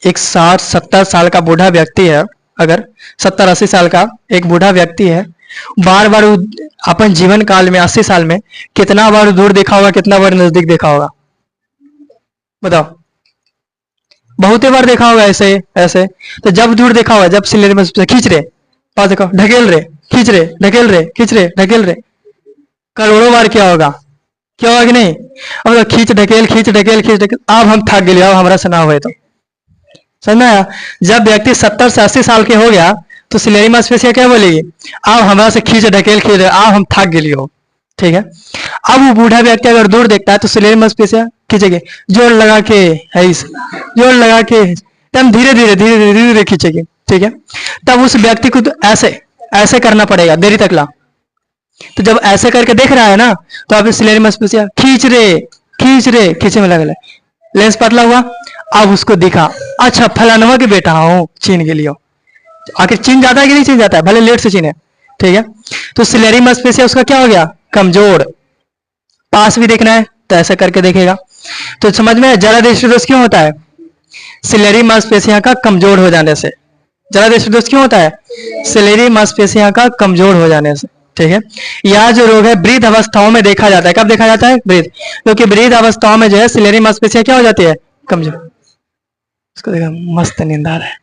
एक 60-70 साल का बूढ़ा व्यक्ति है, अगर 70-80 साल का एक बूढ़ा व्यक्ति है, बार बार अपन जीवन काल में 80 साल में कितना बार दूर देखा होगा, कितना बार नजदीक देखा होगा? बताओ। बहुत ही बार देखा होगा ऐसे ऐसे। तो जब दूर देखा होगा, जब सिलेरी मांसपेशियां खींच रहे, पास देखो, ढकेल रहे, खींच रहे, ढकेल रहे, खींच रहे, ढकेल रहे, करोड़ों बार क्या होगा? क्या होगा कि नहीं? अब तो खींच ढकेल, खींच ढकेल, खींच ढकेल, अब हम थक गए, अब हमारा सुना हुए तो समझ में आया? जब व्यक्ति 70 से 80 साल के हो गया तो सिलेरी मांसपेशियां क्या बोलेगी? अब हमारा से खींच ढकेल, खींच, अब हम थक गए हो। ठीक है। अब वो बूढ़ा व्यक्ति अगर दूर देखता है तो सिलेरी मांसपेशियां खींचेगी, जोर लगा के, है इस जोर लगा के, एकदम धीरे धीरे धीरे धीरे धीरे धीरे खींचेगी। ठीक है। तब उस व्यक्ति को तो ऐसे ऐसे करना पड़ेगा, देरी तक ला। तो जब ऐसे करके देख रहा है ना, तो आप सिलेरी मांसपेशियां खींच रहे, खींच रहे, खींचे में लगे, लेंस पतला हुआ, अब उसको दिखा, अच्छा फलानवा के बेटा हूं, छीन के लिए। आखिर चीन जाता है कि नहीं चीन जाता है? भले लेट से चीने। ठीक है। तो सिलेरी मांसपेशियां उसका क्या हो गया? कमजोर। पास भी देखना है तो ऐसा करके देखेगा। तो समझ में जरा दृष्टिदोष क्यों होता है? सिलेरी मांसपेशियां का कमजोर हो जाने से। जरा दृष्टिदोष क्यों होता है? सिलेरी मांसपेशियां का कमजोर हो जाने से। ठीक है। यह जो रोग है वृद्ध अवस्थाओं में देखा जाता है। कब देखा जाता है? वृद्ध। क्योंकि वृद्ध अवस्थाओं में जो है सिलेरी मांसपेशियां क्या हो जाती है? कमजोर। इसको देखा, मस्त नींद आ रहा है,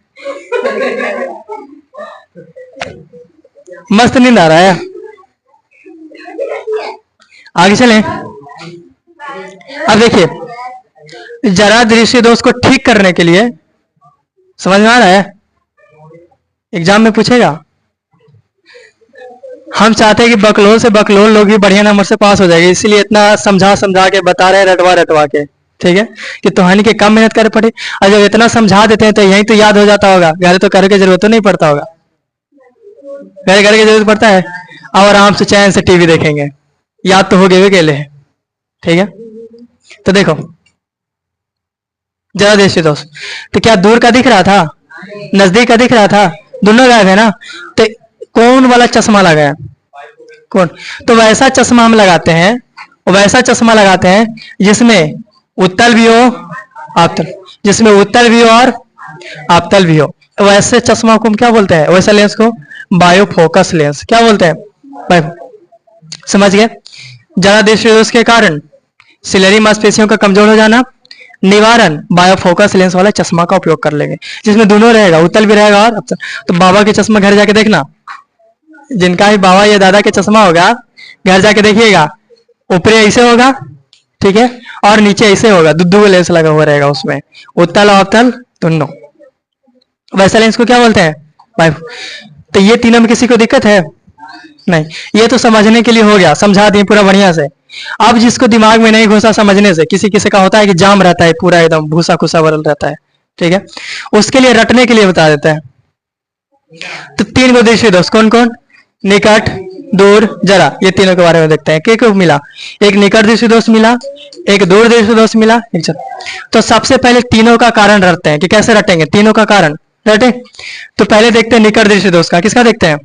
मस्त नींद आ रहा है। आगे चलें। अब देखिए, जरा दृष्टि दोष को ठीक करने के लिए, समझ में आ रहा है, एग्जाम में पूछेगा, हम चाहते हैं कि बकलोल से बकलोल लोग भी बढ़िया नंबर से पास हो जाएंगे, इसीलिए इतना समझा समझा के बता रहे हैं, रटवा रटवा के, ठीक है, कि तुहानी के कम मेहनत करे पड़ी। और जब इतना समझा देते हैं तो यही तो याद हो जाता होगा, घर तो करने की जरूरत तो नहीं पड़ता होगा, घर करने की जरूरत पड़ता है, और आराम से चैन से टीवी देखेंगे, याद तो हो गए गेले हैं, ठीक है। तो देखो, जरा दृष्टि दोष, तो क्या दूर का दिख रहा था, नजदीक का दिख रहा था, दोनों गायब है ना, तो कौन वाला चश्मा लगाया, कौन, तो वैसा चश्मा हम लगाते हैं, वैसा चश्मा लगाते हैं जिसमें उत्तल भी हो आपतल, जिसमें उत्तल भी हो और आपतल भी हो, वैसे चश्मा को हम क्या बोलते हैं, वैसा लेंस को बायोफोकस लेंस क्या बोलते हैं, समझ गए। जरा दृष्टि दोष के कारण सिलेरी मांसपेशियों का कमजोर हो जाना, निवारण बायोफोकस लेंस वाला चश्मा का उपयोग कर लेंगे, जिसमें दोनों रहेगा, उत्तल भी रहेगा और अपतल। तो बाबा के चश्मा घर जाके देखना, जिनका भी बाबा या दादा के चश्मा होगा, घर जाके देखिएगा, ऊपरी ऐसे होगा, ठीक है, और नीचे ऐसे होगा, दो लेंस लगा हुआ रहेगा उसमें, उत्तल और अवतल दोनों, वैसा लेंस को क्या बोलते हैं, बायो। तो ये तीनों में किसी को दिक्कत है नहीं, ये तो समझने के लिए हो गया, समझा दिए पूरा बढ़िया से। अब जिसको दिमाग में नहीं घुसा समझने से, किसी किसी का होता है कि जाम रहता है पूरा, एकदम भूसा खुसा भरल रहता है, ठीक है, उसके लिए रटने के लिए बता देता है। तो तीन को दृष्टि दोष कौन कौन, निकट, दूर, जरा, ये तीनों के बारे में देखते हैं। क्या मिला, एक निकट दृष्टि दोष मिला, एक दूर दृष्टि दोष मिला, एक जरा। तो सबसे पहले तीनों का कारण रटते हैं कि कैसे रटेंगे, तीनों का कारण रटे। तो पहले देखते हैं निकट दृष्टि दोष का, किसका देखते हैं,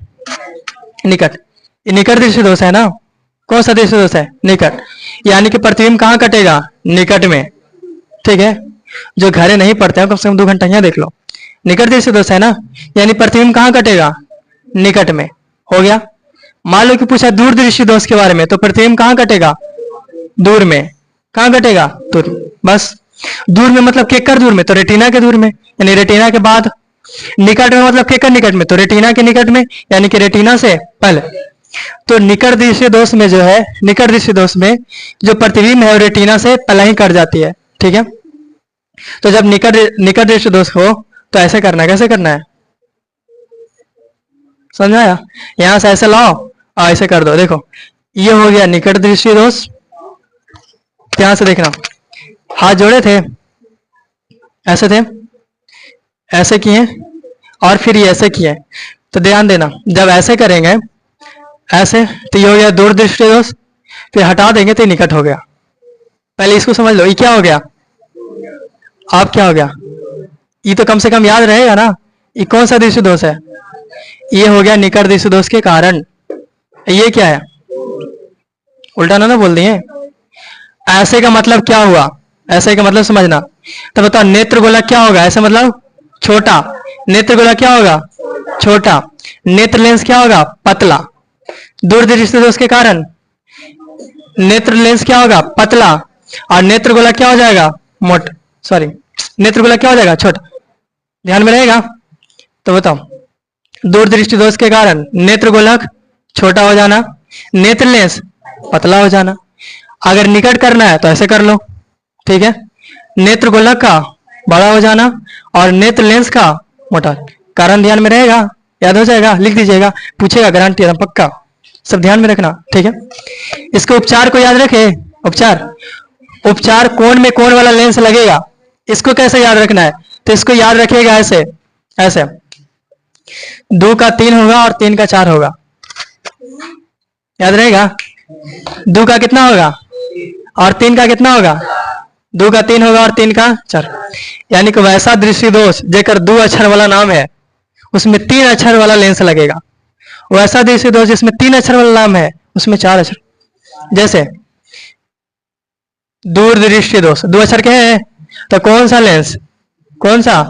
निकट, ये निकट दृष्टि दोष है ना, कौन सा दृष्टि दोष है, निकट, यानी कि प्रतिबिंब कहाँ कटेगा, निकट में, ठीक है, जो घरे नहीं पढ़ते हैं कम से कम 2 घंटा यहाँ देख लो, निकट दृष्टि दोष है ना, यानी प्रतिबिंब कहाँ कटेगा, निकट में, हो गया। मान लो कि पूछा दूर दृष्टि दोष के बारे में, तो प्रतिबिंब कहाँ कटेगा, दूर में, कहाँ कटेगा, दूर, बस। दूर में मतलब केकर दूर में, तो रेटिना के दूर में, यानी रेटिना के बाद। निकट में मतलब केकर निकट में, तो रेटिना के निकट में, यानी कि रेटिना से पहले। तो निकट दृष्टि दोष में जो है, निकट दृष्टि दोष में जो प्रतिबिंब है वो रेटिना से पहले ही कट जाती है, ठीक है। तो जब निकट दृष्टि दोष हो तो ऐसे करना है, कैसे करना है, समझ आया, यहां से ऐसे लाओ और ऐसे कर दो, देखो ये हो गया निकट दृष्टि दोष। ध्यान से देखना, हाथ जोड़े थे, ऐसे थे, ऐसे किए और फिर ये ऐसे किए, तो ध्यान देना, जब ऐसे करेंगे ऐसे, तो ये हो गया दूर दृष्टि दोष, फिर हटा देंगे तो निकट हो गया। पहले इसको समझ लो, ये क्या हो गया, आप क्या हो गया, ये तो कम से कम याद रहेगा ना, ये कौन सा दृष्टि दोष है, ये हो गया निकट दृष्टि दोष के कारण। ये क्या है, उल्टा ना बोल दिए, ऐसे का मतलब क्या हुआ, ऐसे का मतलब समझना। तो बताओ नेत्र गोलक क्या होगा, ऐसे मतलब छोटा, नेत्र गोलक क्या होगा, छोटा, नेत्र लेंस क्या होगा, पतला। दूर दृष्टि दोष के कारण नेत्र लेंस क्या होगा, पतला, और नेत्र गोलक क्या हो जाएगा, मोटा, सॉरी, नेत्र गोलक क्या हो जाएगा, छोटा। ध्यान में रहेगा। तो बताओ, दूर दृष्टि दोष के कारण नेत्र गोलक छोटा हो जाना, नेत्र लेंस पतला हो जाना। अगर निकट करना है तो ऐसे कर लो, ठीक है, नेत्र गोलक का बड़ा हो जाना और नेत्र लेंस का मोटा। कारण ध्यान में रहेगा, याद हो जाएगा, लिख दीजिएगा, पूछेगा गारंटी एकदम पक्का, सब ध्यान में रखना, ठीक है। इसके उपचार को याद रखे, उपचार कोण में कोण वाला लेंस लगेगा, इसको कैसे याद रखना है, तो इसको याद रखिएगा ऐसे, ऐसे 2 का 3 होगा और 3 का 4 होगा, याद रहेगा। 2 का कितना होगा और 3 का कितना होगा, 2 का 3 होगा और 3 का 4, यानी कि वैसा दृष्टि दोष जेकर 2 अक्षर वाला नाम है उसमें 3 अक्षर वाला लेंस लगेगा, वैसा दृष्टि दोष जिसमें 3 अक्षर वाला नाम है उसमें 4 अक्षर। जैसे दूर दृष्टि दोष 2 अक्षर के है, तो कौन सा लेंस, कौन सा,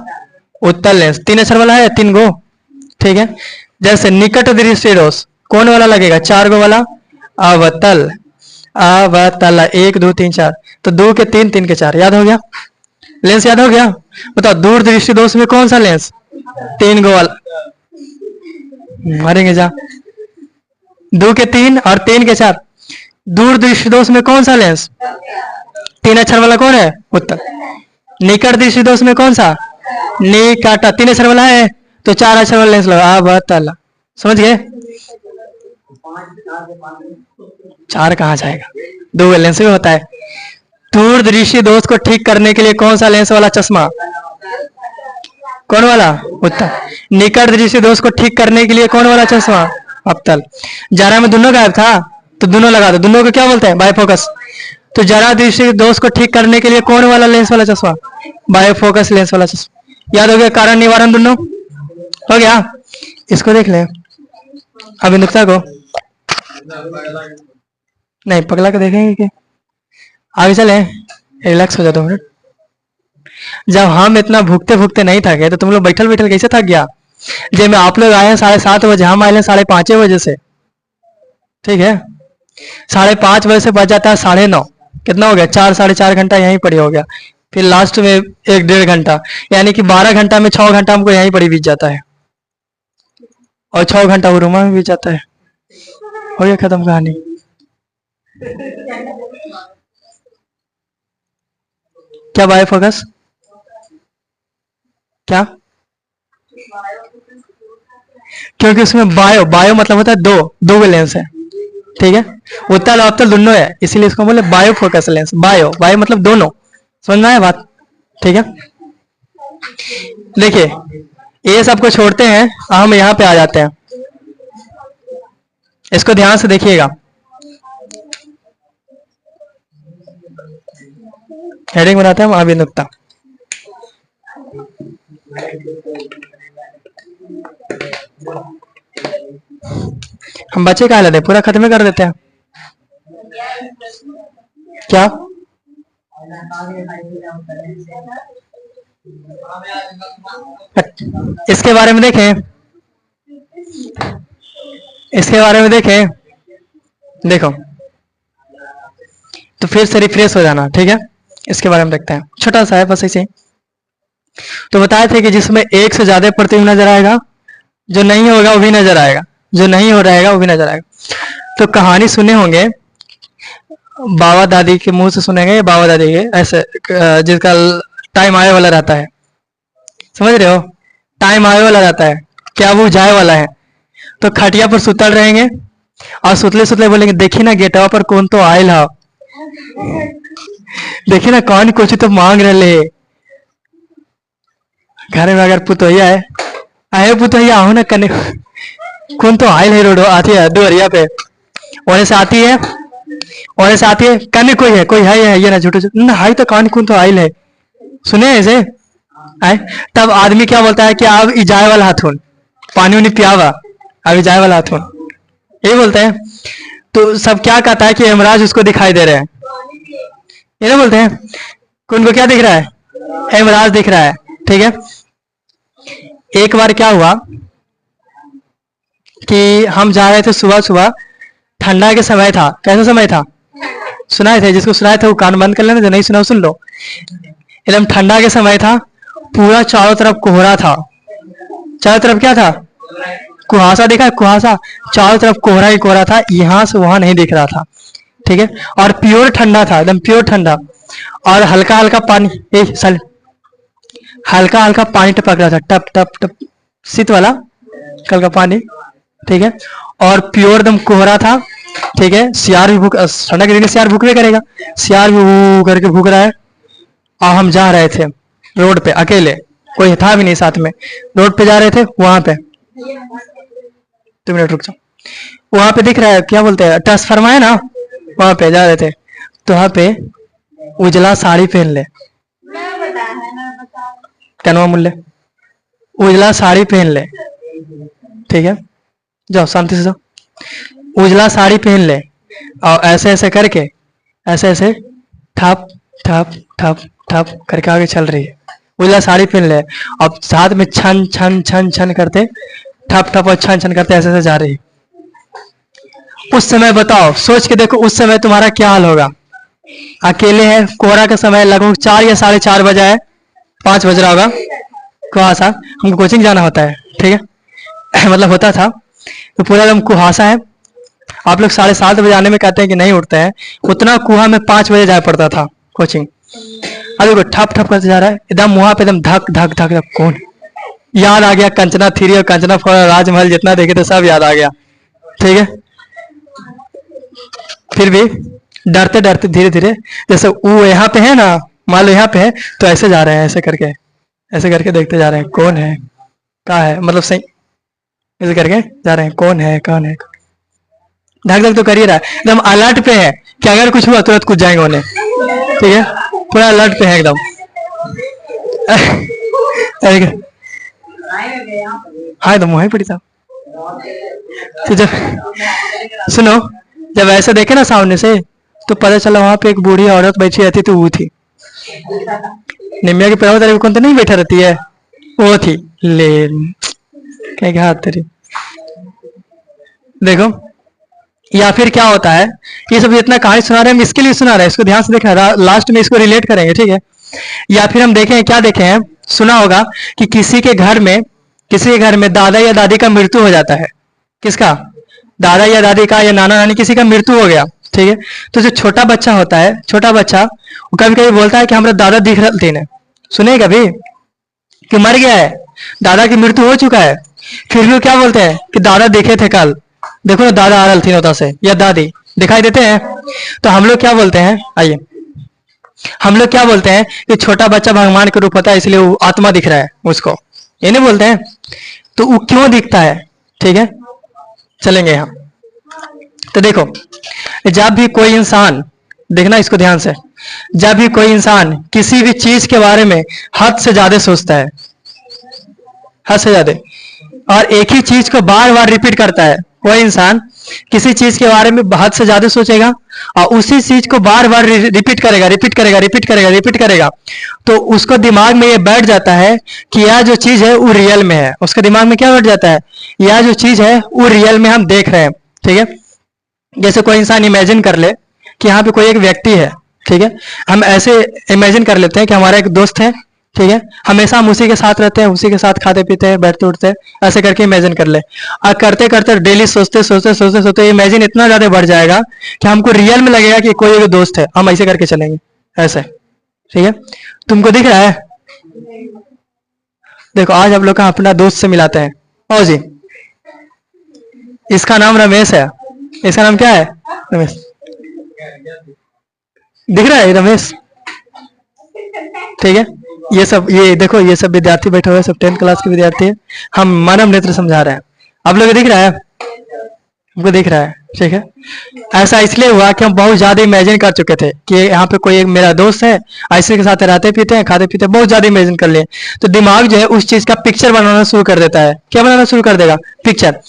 उत्तल लेंस, 3 अक्षर वाला है, 3 गो, ठीक है। जैसे निकट दृष्टि दोष कौन वाला लगेगा, 4 गो वाला, अवतल, अवतल, 1 2 3 4, तो 2 के 3 3 के 4, याद हो गया, लेंस याद हो गया। बताओ दूर दृष्टि दोष में कौन सा लेंस, 3 गो वाला, मारेंगे जा, 2 के 3 और 3 के 4। दूर दृष्टि दोष में कौन सा लेंस, तीन अक्षर वाला कौन है? उत्तल। निकट दृष्टि दोष में कौन सा? निकट। तीन अक्षर वाला है तो चार अक्षर वाला लेंस लगा। अवतल। समझ गए? चार कहाँ जाएगा, दो लेंस में होता है। दूर दृष्टि दोष को ठीक करने के लिए कौन सा लेंस वाला चश्मा? कौन वाला? उत्तल। निकट दृष्टि दोष को ठीक करने के लिए कौन वाला चश्मा? अवतल। जरा में दोनों गायब था तो दोनों लगा दो, दोनों को क्या बोलते हैं? बायफोकस। तो जरा दृष्टि दोष को ठीक करने के लिए कौन वाला लेंस वाला चश्मा? बायोफोकस लेंस वाला चश्मा। याद हो गया? कारण निवारण दोनों हो गया। इसको देख ले अभिनुक्ता को, नहीं पगला को देखेंगे कि आगे चले। रिलैक्स हो जाओ 2 मिनट। जब हम इतना भूखते भूखते नहीं थके तो तुम लोग बैठल बैठल कैसे थक गया? जब में आप लोग आए हैं 7:30 बजे, हम आए हैं 5:30 बजे से, ठीक है। 5:30 बजे से बच जाता है 9:30। कितना हो गया? 4 साढ़े 4 घंटा यहीं पड़ी हो गया। फिर लास्ट में 1-1.5 घंटा, यानी कि 12 घंटा में 6 घंटा हमको यहीं पड़ी बीत जाता है और 6 घंटा वो रूमा में बीत जाता है। हो गया खत्म कहानी। क्या बायोफोकस? क्या? क्योंकि उसमें बायो मतलब होता है दो लेंस है, ठीक है। उत्तल और अवतल दोनों है, इसीलिए इसको बोले बायोफोकस लेंस। बायो मतलब दोनों। समझ में आया बात? ठीक है। देखिए ये सबको छोड़ते हैं, हम यहां पे आ जाते हैं। इसको ध्यान से देखिएगा। हेडिंग बनाते हैं हम अभिनुक्ता। हम बच्चे कहा लेते हैं, पूरा खत्म कर देते हैं क्या? इसके बारे में देखें, इसके बारे में देखें। देखो तो फिर से रिफ्रेश हो जाना, ठीक है। इसके बारे में देखते हैं, छोटा सा है बस ऐसे। तो बताए थे कि जिसमें एक से ज्यादा प्रतिबिंब नजर आएगा, जो नहीं होगा वो भी नजर आएगा, जो नहीं हो रहेगा वो भी नजर आएगा। तो कहानी सुने होंगे, बाबा दादी के मुंह से सुनेंगे, बाबा दादी के ऐसे, जिसका टाइम आए वाला रहता है। समझ रहे हो? टाइम आए वाला रहता है, क्या वो जाए वाला है। तो खटिया पर सुतल रहेंगे और सुतले सुतले बोलेंगे, देखी ना गेटवा पर कौन तो आयल हा, देखी ना कौन कुछ तो मांग रहे। घर में अगर पुतोहिया है, आए पुतोहिया आओ ना कने, कौन तो आयल है, रोडो आती है दोहरिया पे, ओने से आती है, ओने से आती है, कने कोई है ये ना झूठो ना हाई तो कौन कौन तो आयल है। सुने ऐसे आए, तब आदमी क्या बोलता है कि अब इजाए वाला हाथून, पानी उनी पियावा, अब इजाए वाला हाथून, यही बोलते हैं। तो सब क्या कहता है कि हेमराज उसको दिखाई दे रहे हैं, ये ना बोलते हैं। कौन को क्या दिख रहा है? हेमराज दिख रहा है, ठीक है। एक बार क्या हुआ कि हम जा रहे थे सुबह सुबह, ठंडा के समय था। कैसा समय था? सुनाए थे, जिसको सुनाए थे वो कान बंद कर लेना, जो नहीं सुना सुन लो। एकदम ठंडा के समय था, पूरा चारों तरफ कोहरा था। चारों तरफ क्या था? कुहासा। देखा है कुहासा? चारों तरफ कोहरा ही कोहरा था, यहां से वहां नहीं दिख रहा था, ठीक है। और प्योर ठंडा था, एकदम प्योर ठंडा, और हल्का हल्का पानी, हल्का हल्का पानी टपक रहा था, टप टप टप, शीत वाला कल का पानी, ठीक है। और प्योर एकदम कोहरा था, ठीक है। सियार भी भूख, ठंडा के दिन सियार भूखने करेगा, सियार भी वो करके भूख रहा है। और हम जा रहे थे रोड पे अकेले, कोई था भी नहीं साथ में, रोड पे जा रहे थे। वहां पे 2 मिनट रुक जाओ, वहां पे दिख रहा है क्या बोलते हैं, ट्रांसफार्मर है ना, वहां पे जा रहे थे। तो वहां पे उजला साड़ी पहन ले, कनवा मूल्य, उजला साड़ी पहन ले, ठीक है। जाओ शांति से जाओ, उजला साड़ी पहन ले, और ऐसे ऐसे करके, ऐसे ऐसे ठप ठप ठप ठप करके आगे चल रही है। उजला साड़ी पहन ले, अब साथ में छन छन छन छन करते, ठप ठप और छन छन करते ऐसे ऐसे जा रही। उस समय बताओ, सोच के देखो, उस समय तुम्हारा क्या हाल होगा। अकेले है, कोहरा का समय, लगभग 4 या 4:30 बजा है, 5 बज रहा होगा। कुहासा, हमको कोचिंग जाना होता है, ठीक है मतलब होता था। तो पूरा एकदम कुहासा है। आप लोग 7:30 बजे आने में कहते हैं कि नहीं उठते हैं, उतना कुहा में 5 बजे जाया पड़ता था, कोचिंग। अब देखो ठप ठप करते जा रहा है, एकदम वहां पे एकदम धक धक धक धक, कौन याद आ गया, कंचना 3 और कंचना 4, राजमहल जितना देखे थे सब याद आ गया। ठीक है, फिर भी डरते डरते धीरे धीरे, जैसे वो यहाँ पे है ना, मान लो यहाँ पे है, तो ऐसे जा रहे हैं, ऐसे करके देखते जा रहे हैं कौन है, कहाँ है, मतलब सही ऐसे करके जा रहे हैं, कौन है कौन है। धक धक तो कर ही रहा है, एकदम अलर्ट पे है कि अगर कुछ हुआ तुरंत कुछ जाएंगे उन्हें। ठीक है, पूरा अलर्ट पे है एकदम। हाँ एकदम वहीं पड़ी था। तो जब सुनो, जब ऐसे देखे ना सामने से, तो पता चला वहां पे एक बूढ़ी औरत बैठी रहती थी, वो थी निमिया के पेड़ में कौन तो नहीं बैठा रहती है, वो थी। ले क्या हाथ तेरी, देखो। या फिर क्या होता है, ये सब जितना कहानी सुना रहे हैं हम इसके लिए सुना रहे हैं, इसको ध्यान से देखना, लास्ट में इसको रिलेट करेंगे। ठीक है, या फिर हम देखें, क्या देखे हैं, सुना होगा कि किसी के घर में दादा या दादी का मृत्यु हो जाता है। किसका? दादा या दादी का, या नाना नानी, किसी का मृत्यु हो गया। ठीक है, तो जो छोटा बच्चा होता है, छोटा बच्चा वो कभी कभी बोलता है कि हमारा दादा दिख रहे थे, सुने कभी कि मर गया है, दादा की मृत्यु हो चुका है, फिर भी क्या बोलते हैं कि दादा देखे थे कल, देखो ना दादा आ रहे थे नौता से, या दादी दिखाई देते हैं। तो हम लोग क्या बोलते हैं, आइए, हम लोग क्या बोलते हैं कि छोटा बच्चा भगवान के रूप होता है, इसलिए वो आत्मा दिख रहा है उसको, ये नहीं बोलते हैं। तो वो क्यों दिखता है? ठीक है, चलेंगे यहाँ। तो देखो, जब भी कोई इंसान, देखना इसको ध्यान से, जब भी कोई इंसान किसी भी चीज के बारे में हद से ज्यादा सोचता है, हद से ज्यादा, और एक ही चीज को बार बार रिपीट करता है, कोई इंसान किसी चीज के बारे में हद से ज्यादा सोचेगा और उसी चीज को बार बार रिपीट करेगा, तो उसको दिमाग में ये बैठ जाता है कि यह जो चीज है वो रियल में है। उसके दिमाग में क्या बैठ जाता है, यह जो चीज है वो रियल में हम देख रहे हैं। ठीक है, जैसे कोई इंसान इमेजिन कर ले कि यहाँ पे कोई एक व्यक्ति है। ठीक है, हम ऐसे इमेजिन कर लेते हैं कि हमारा एक दोस्त है। ठीक है, हमेशा हम उसी के साथ रहते हैं, उसी के साथ खाते पीते हैं, बैठते उठते हैं, ऐसे करके इमेजिन कर ले। और करते करते डेली सोचते इमेजिन इतना ज्यादा बढ़ जाएगा कि हमको रियल में लगेगा कि कोई एक दोस्त है, हम ऐसे करके चलेंगे ऐसे। ठीक है, तुमको दिख रहा है? देखो, आज हम लोग का अपना दोस्त से मिलाते हैं। ओ जी, इसका नाम रमेश है। इसका नाम क्या है? रमेश। दिख रहा है रमेश? ठीक है, ये देखो, ये सब विद्यार्थी बैठे हुए, सब 10th क्लास के विद्यार्थी है। हम मानव नेत्र समझा रहे हैं। आप लोग दिख रहा है? हमको दिख रहा है। ठीक है, ऐसा इसलिए हुआ कि हम बहुत ज्यादा इमेजिन कर चुके थे कि यहाँ पे कोई एक मेरा दोस्त है, ऐसे के साथ रहते पीते हैं, खाते पीते हैं, बहुत ज्यादा इमेजिन कर लिए, तो दिमाग जो है उस चीज का पिक्चर बनाना शुरू कर देता है। क्या बनाना शुरू कर देगा? पिक्चर।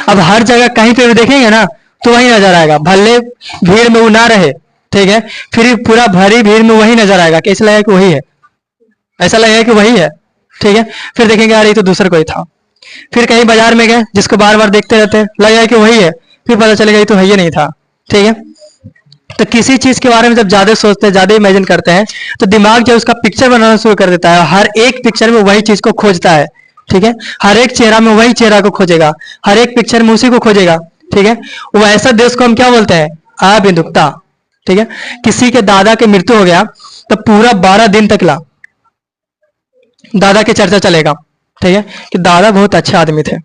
अब हर जगह कहीं पे भी देखेंगे ना, तो वही नजर आएगा, भले भीड़ में वो ना रहे। ठीक है, फिर पूरा भरी भीड़ में वही नजर आएगा कि ऐसा लगेगा कि वही है, ऐसा लगेगा कि वही है। ठीक है, फिर देखेंगे यार ये तो दूसरा कोई था। फिर कहीं बाजार में गए, जिसको बार बार देखते रहते हैं, लगेगा कि वही है, फिर पता चलेगा ये तो है ही नहीं था। ठीक है, तो किसी चीज के बारे में जब ज्यादा सोचते हैं, ज्यादा इमेजिन करते हैं, तो दिमाग जो उसका पिक्चर बनाना शुरू कर देता है, हर एक पिक्चर में वही चीज को खोजता है। ठीक है, हर एक चेहरा में वही चेहरा को खोजेगा, हर एक पिक्चर में उसी को खोजेगा। ठीक है, वो ऐसा देश को हम क्या बोलते हैं? अबिंदुकता। ठीक है, किसी के दादा की मृत्यु हो गया तो पूरा 12 दिन तक दादा की चर्चा चलेगा। ठीक है, कि दादा बहुत अच्छे आदमी थे,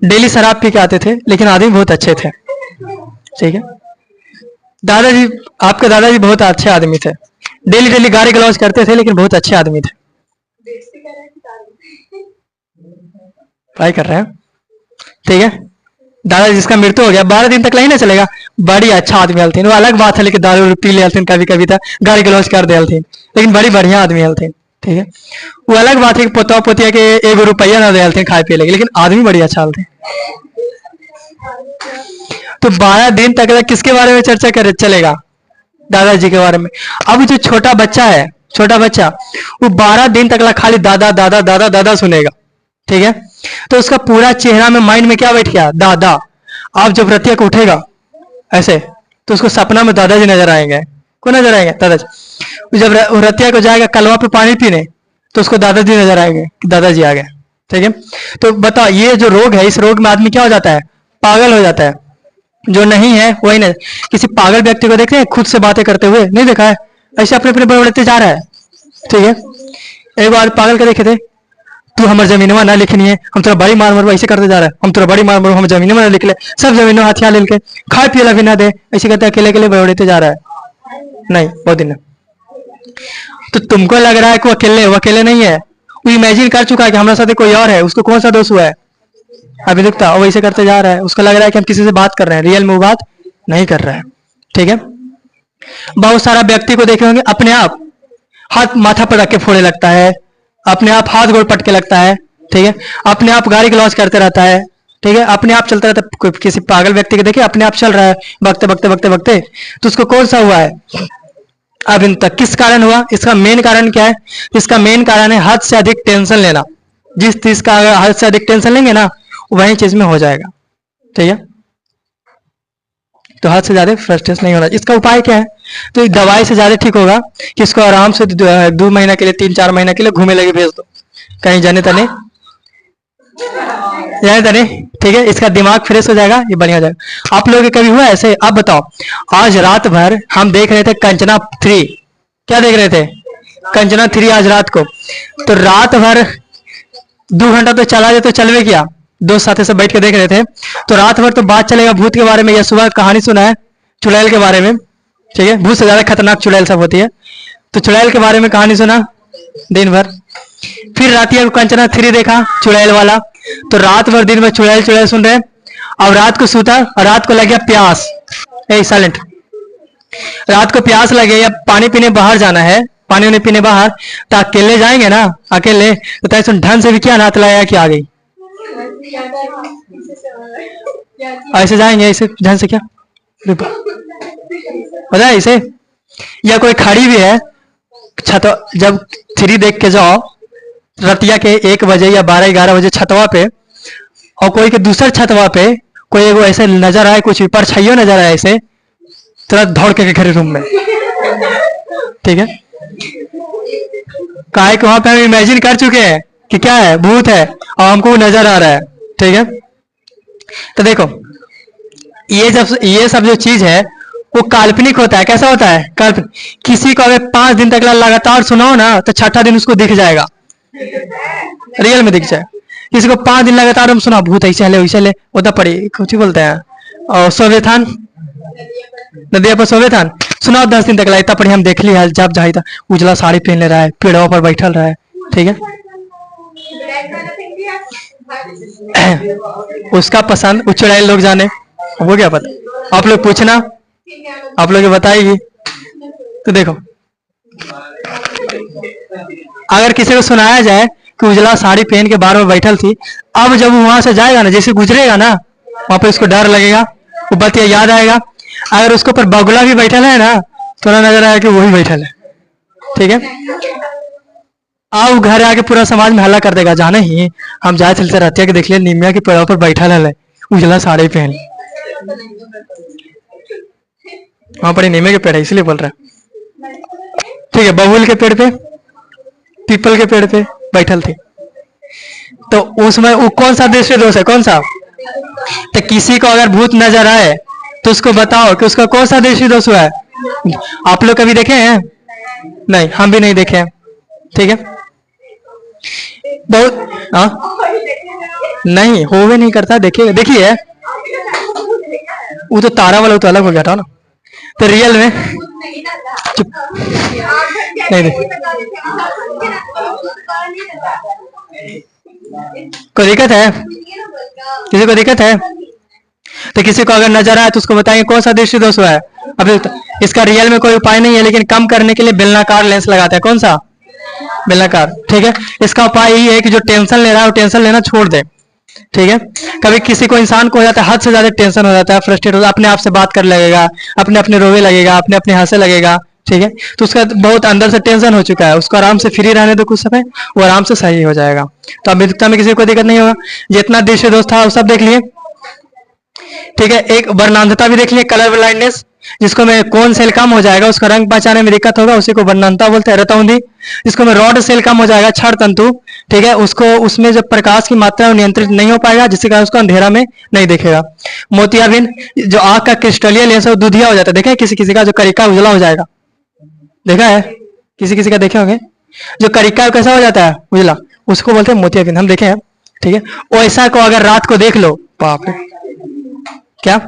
डेली शराब पी के आते थे, लेकिन आदमी बहुत अच्छे थे। ठीक है, दादाजी, आपके दादाजी बहुत अच्छे आदमी थे, डेली डेली गाली गलौज करते थे, लेकिन बहुत अच्छे आदमी थे। ट्राई कर रहे हैं। ठीक है, दादा जिसका मृत्यु हो गया 12 दिन तक नहीं ना चलेगा, बड़ी अच्छा आदमी हलथिन। वो अलग बात है, लेकिन दारू पी ले हलथिन, कभी कभी था गाली गलौज कर दे हलथिन, लेकिन बड़ी बढ़िया आदमी हलथिन। ठीक है, वो अलग बात है कि पोता पोतिया के 1 रुपया ना दे हलथिन खाए पी लेके, लेकिन आदमी बड़ी अच्छा हलथिन। तो 12 दिन तक किसके बारे में चर्चा कर चलेगा? दादाजी के बारे में। अब जो छोटा बच्चा है, छोटा बच्चा, वो 12 दिन तक खाली दादा दादा दादा दादा सुनेगा। ठीक है, तो उसका पूरा चेहरा में, माइंड में क्या बैठ गया? दादा। आप जब रतिया को उठेगा ऐसे, तो उसको सपना में दादाजी नजर आएंगे। को नजर आएंगे? दादाजी। जब रतिया को जाएगा कलवा पे पानी पीने, तो उसको दादाजी नजर आएंगे, दादाजी आ गए। ठीक है, तो बताओ, ये जो रोग है, इस रोग में आदमी क्या हो जाता है? पागल हो जाता है। जो नहीं है वही नहीं। किसी पागल व्यक्ति को देखते हैं खुद से बातें करते हुए? नहीं देखा है? ऐसे अपने अपने बढ़ते जा रहा है। ठीक है, एक बार पागल के देखे थे, तू हमारे जमीनवा ना लिखनी है, हम तेरा बड़ी मार मारो, ऐसे करते जा रहा है, हम तेरा बड़ी मार मारो, हम जमीन में ना लिख ले, सब जमीनों हथियार लेके खाए पिए भी ना दे, ऐसे करते अकेले अकेले बढ़ते जा रहा है। नहीं बहुत दिन। तो तुमको लग रहा है कि वो अकेले नहीं है, वो इमेजिन कर चुका है कि हमारे साथ कोई और है, उसको कौन सा दोष हुआ है अभी दिखता, वो वैसे करते जा रहा है, उसको लग रहा है कि हम किसी से बात कर रहे हैं, रियल में वो बात नहीं कर रहा है। ठीक है, बहुत सारा व्यक्ति को देखे होंगे अपने आप हाथ माथा पर रख के फोड़े लगता है, अपने आप हाथ गोड़ पटके लगता है। ठीक है, अपने आप गाड़ी का लॉस करते रहता है। ठीक है, अपने आप चलता रहता है। किसी पागल व्यक्ति को देखिए अपने आप चल रहा है, बगते बगते बगते बगते, तो उसको कौन सा हुआ है अब इन तक, किस कारण हुआ? इसका मेन कारण क्या है? इसका मेन कारण है हद से अधिक टेंशन लेना। जिस चीज का अगर हद से अधिक टेंशन लेंगे ना, वही चीज में हो जाएगा। ठीक है, तो हद से ज्यादा फ्रस्ट्रेशन नहीं होना। इसका उपाय क्या है? तो दवाई से ज्यादा ठीक होगा कि इसको आराम से 2 महीना के लिए, 3-4 महीना के लिए घूमे लगे भेज दो, कहीं जाने तने जाने तने। ठीक है, इसका दिमाग फ्रेश हो जाएगा, ये बढ़िया हो जाएगा। आप लोगों के कभी हुआ ऐसे? आप बताओ, आज रात भर हम देख रहे थे कंचना 3। क्या देख रहे थे? कंचना 3 आज रात को। तो रात भर 2 घंटा तो चला जाए तो चलवे क्या, दोस्त साथी से बैठ के देख रहे थे, तो रात भर तो बात चलेगा भूत के बारे में, या सुबह कहानी सुना है चुड़ैल के बारे में। ठीक है, भूत से ज्यादा खतरनाक चुड़ैल सब होती है, तो चुड़ैल के बारे में कहानी सुना दिन भर। फिर रातिया को कंचना 3 देखा चुड़ैल वाला, तो रात भर दिन में चुड़ैल चुड़ैल सुन रहे। अब रात को सूता और रात को लग गया प्यास, साइलेंट, रात को प्यास लगे या पानी पीने बाहर जाना है, पानी उन्हें पीने बाहर, तो अकेले जाएंगे ना, अकेले तो तैसे ढंग से भी क्या हाथ लगाया कि आ गई, ऐसे जाएंगे, ऐसे ढंग से क्या पता है ऐसे। या कोई खड़ी भी है छत, जब 3 देख के जाओ रतिया के 1 बजे या 12-11 बजे छतवा पे, और कोई के दूसर छतवा पे कोई एगो ऐसे नजर आए, कुछ परछाइयो नजर आए ऐसे, तुरंत दौड़ के घर रूम में। ठीक है, काहे कि वहां पे हम इमेजिन कर चुके हैं कि क्या है, भूत है, और हमको वो नजर आ रहा है। ठीक है, तो देखो ये सब जो चीज है वो काल्पनिक होता है। कैसा होता है? काल्पनिक। किसी को अगर 5 दिन तक लगातार सुनाओ ना, तो 6ठा दिन उसको दिख जाएगा, रियल में दिख जाए। किसी को 5 दिन लगातार हम सुना भूत ऐसे ले वैसे ले, उधर पड़ी कुछ बोलते हैं, और सोवेथान नदिया पर सोवेथान सुनाओ 10 दिन तक लगता पड़ी, हम देख लिया जब जाए था, उजला साड़ी पहन ले रहा है, पेड़ों पर बैठल रहा है। ठीक है, उसका पसंद वो चुड़ैल लोग जाने, वो क्या पता, आप लोग पूछना, आप लोग बताएगी। तो देखो, अगर किसी को सुनाया जाए कि उजला साड़ी पहन के बार में बैठल थी, अब जब वो वहां से जाएगा ना, जैसे गुजरेगा ना, वहां पे उसको डर लगेगा, वो बात याद आएगा। अगर उसके ऊपर बगुला भी बैठल है ना, तो ना नजर आएगा कि वही बैठल है। ठीक है, आओ घर आके पूरा समाज में हल्ला कर देगा, जाने ही हम जाए चलते रहते हैं कि देख लिया निमिया के पेड़ों पर बैठा है उजला साड़ी पहन, वहां पर नीमे के पेड़ है इसलिए बोल रहा है। ठीक है, बबूल के पेड़ पे, पीपल के पेड़ पे बैठल थी, तो उसमें वो कौन सा दृष्टि दोष है? कौन सा? तो किसी को अगर भूत नजर आए तो उसको बताओ कि उसका कौन सा दृष्टि दोष हुआ है। आप लोग कभी देखे हैं? नहीं, हम भी नहीं देखे हैं। ठीक है, बहुत नहीं होवे नहीं करता, देखिए देखिए, वो तो तारा वाला, वो तो अलग हो गया था ना, तो रियल में चुप नहीं कोई दिक्कत है? किसी को दिक्कत है? तो किसी को अगर नजर आए तो उसको बताएंगे कौन सा दृष्टि दोष हुआ है। अभी इसका रियल में कोई उपाय नहीं है, लेकिन कम करने के लिए बेलनाकार लेंस लगाते हैं। कौन सा? बेलनाकार। ठीक है, इसका उपाय यही है कि जो टेंशन ले रहा है वो टेंशन लेना छोड़ दे। ठीक है, कभी किसी को इंसान को हो जाता है, हद से ज्यादा टेंशन हो जाता है, फ्रस्ट्रेट हो जाता है, अपने आप से बात कर लगेगा, अपने अपने रोवे लगेगा, अपने अपने हंसे लगेगा। ठीक है, तो उसका बहुत अंदर से टेंशन हो चुका है, उसको आराम से फ्री रहने दो कुछ समय, वो आराम से सही हो जाएगा। तो अभिज्ञता में किसी को दिक्कत नहीं होगा। जितना दृश्य दोष था वो सब देख लिए। ठीक है, एक वर्णांधता भी देख लिए, कलर ब्लाइंडनेस, जिसको में कौन सेल कम हो जाएगा उसका रंग पहचाने में दिक्कत होगा, उसी को वर्णांधता बोलते हैं। रतौंधी, जिसको में रॉड सेल कम हो जाएगा, क्षण तंतु, ठीक है, उसको उसमें जब प्रकाश की मात्रा नियंत्रित नहीं हो पाएगा, जिससे कारण उसको अंधेरा में नहीं देखेगा। मोतियाबिंद, जो आंख का क्रिस्टलीय लेंस है वो दुधिया हो जाता है, देखे किसी किसी का जो करिका उजला हो जाएगा, देखा है? किसी किसी का देखे होंगे। जो करिका कैसा हो जाता है उजला, उसको बोलते हैं मोतियाबिंद, हम देखे हैं। ठीक है, वैसा को अगर रात को देख लो, बाप रे, क्या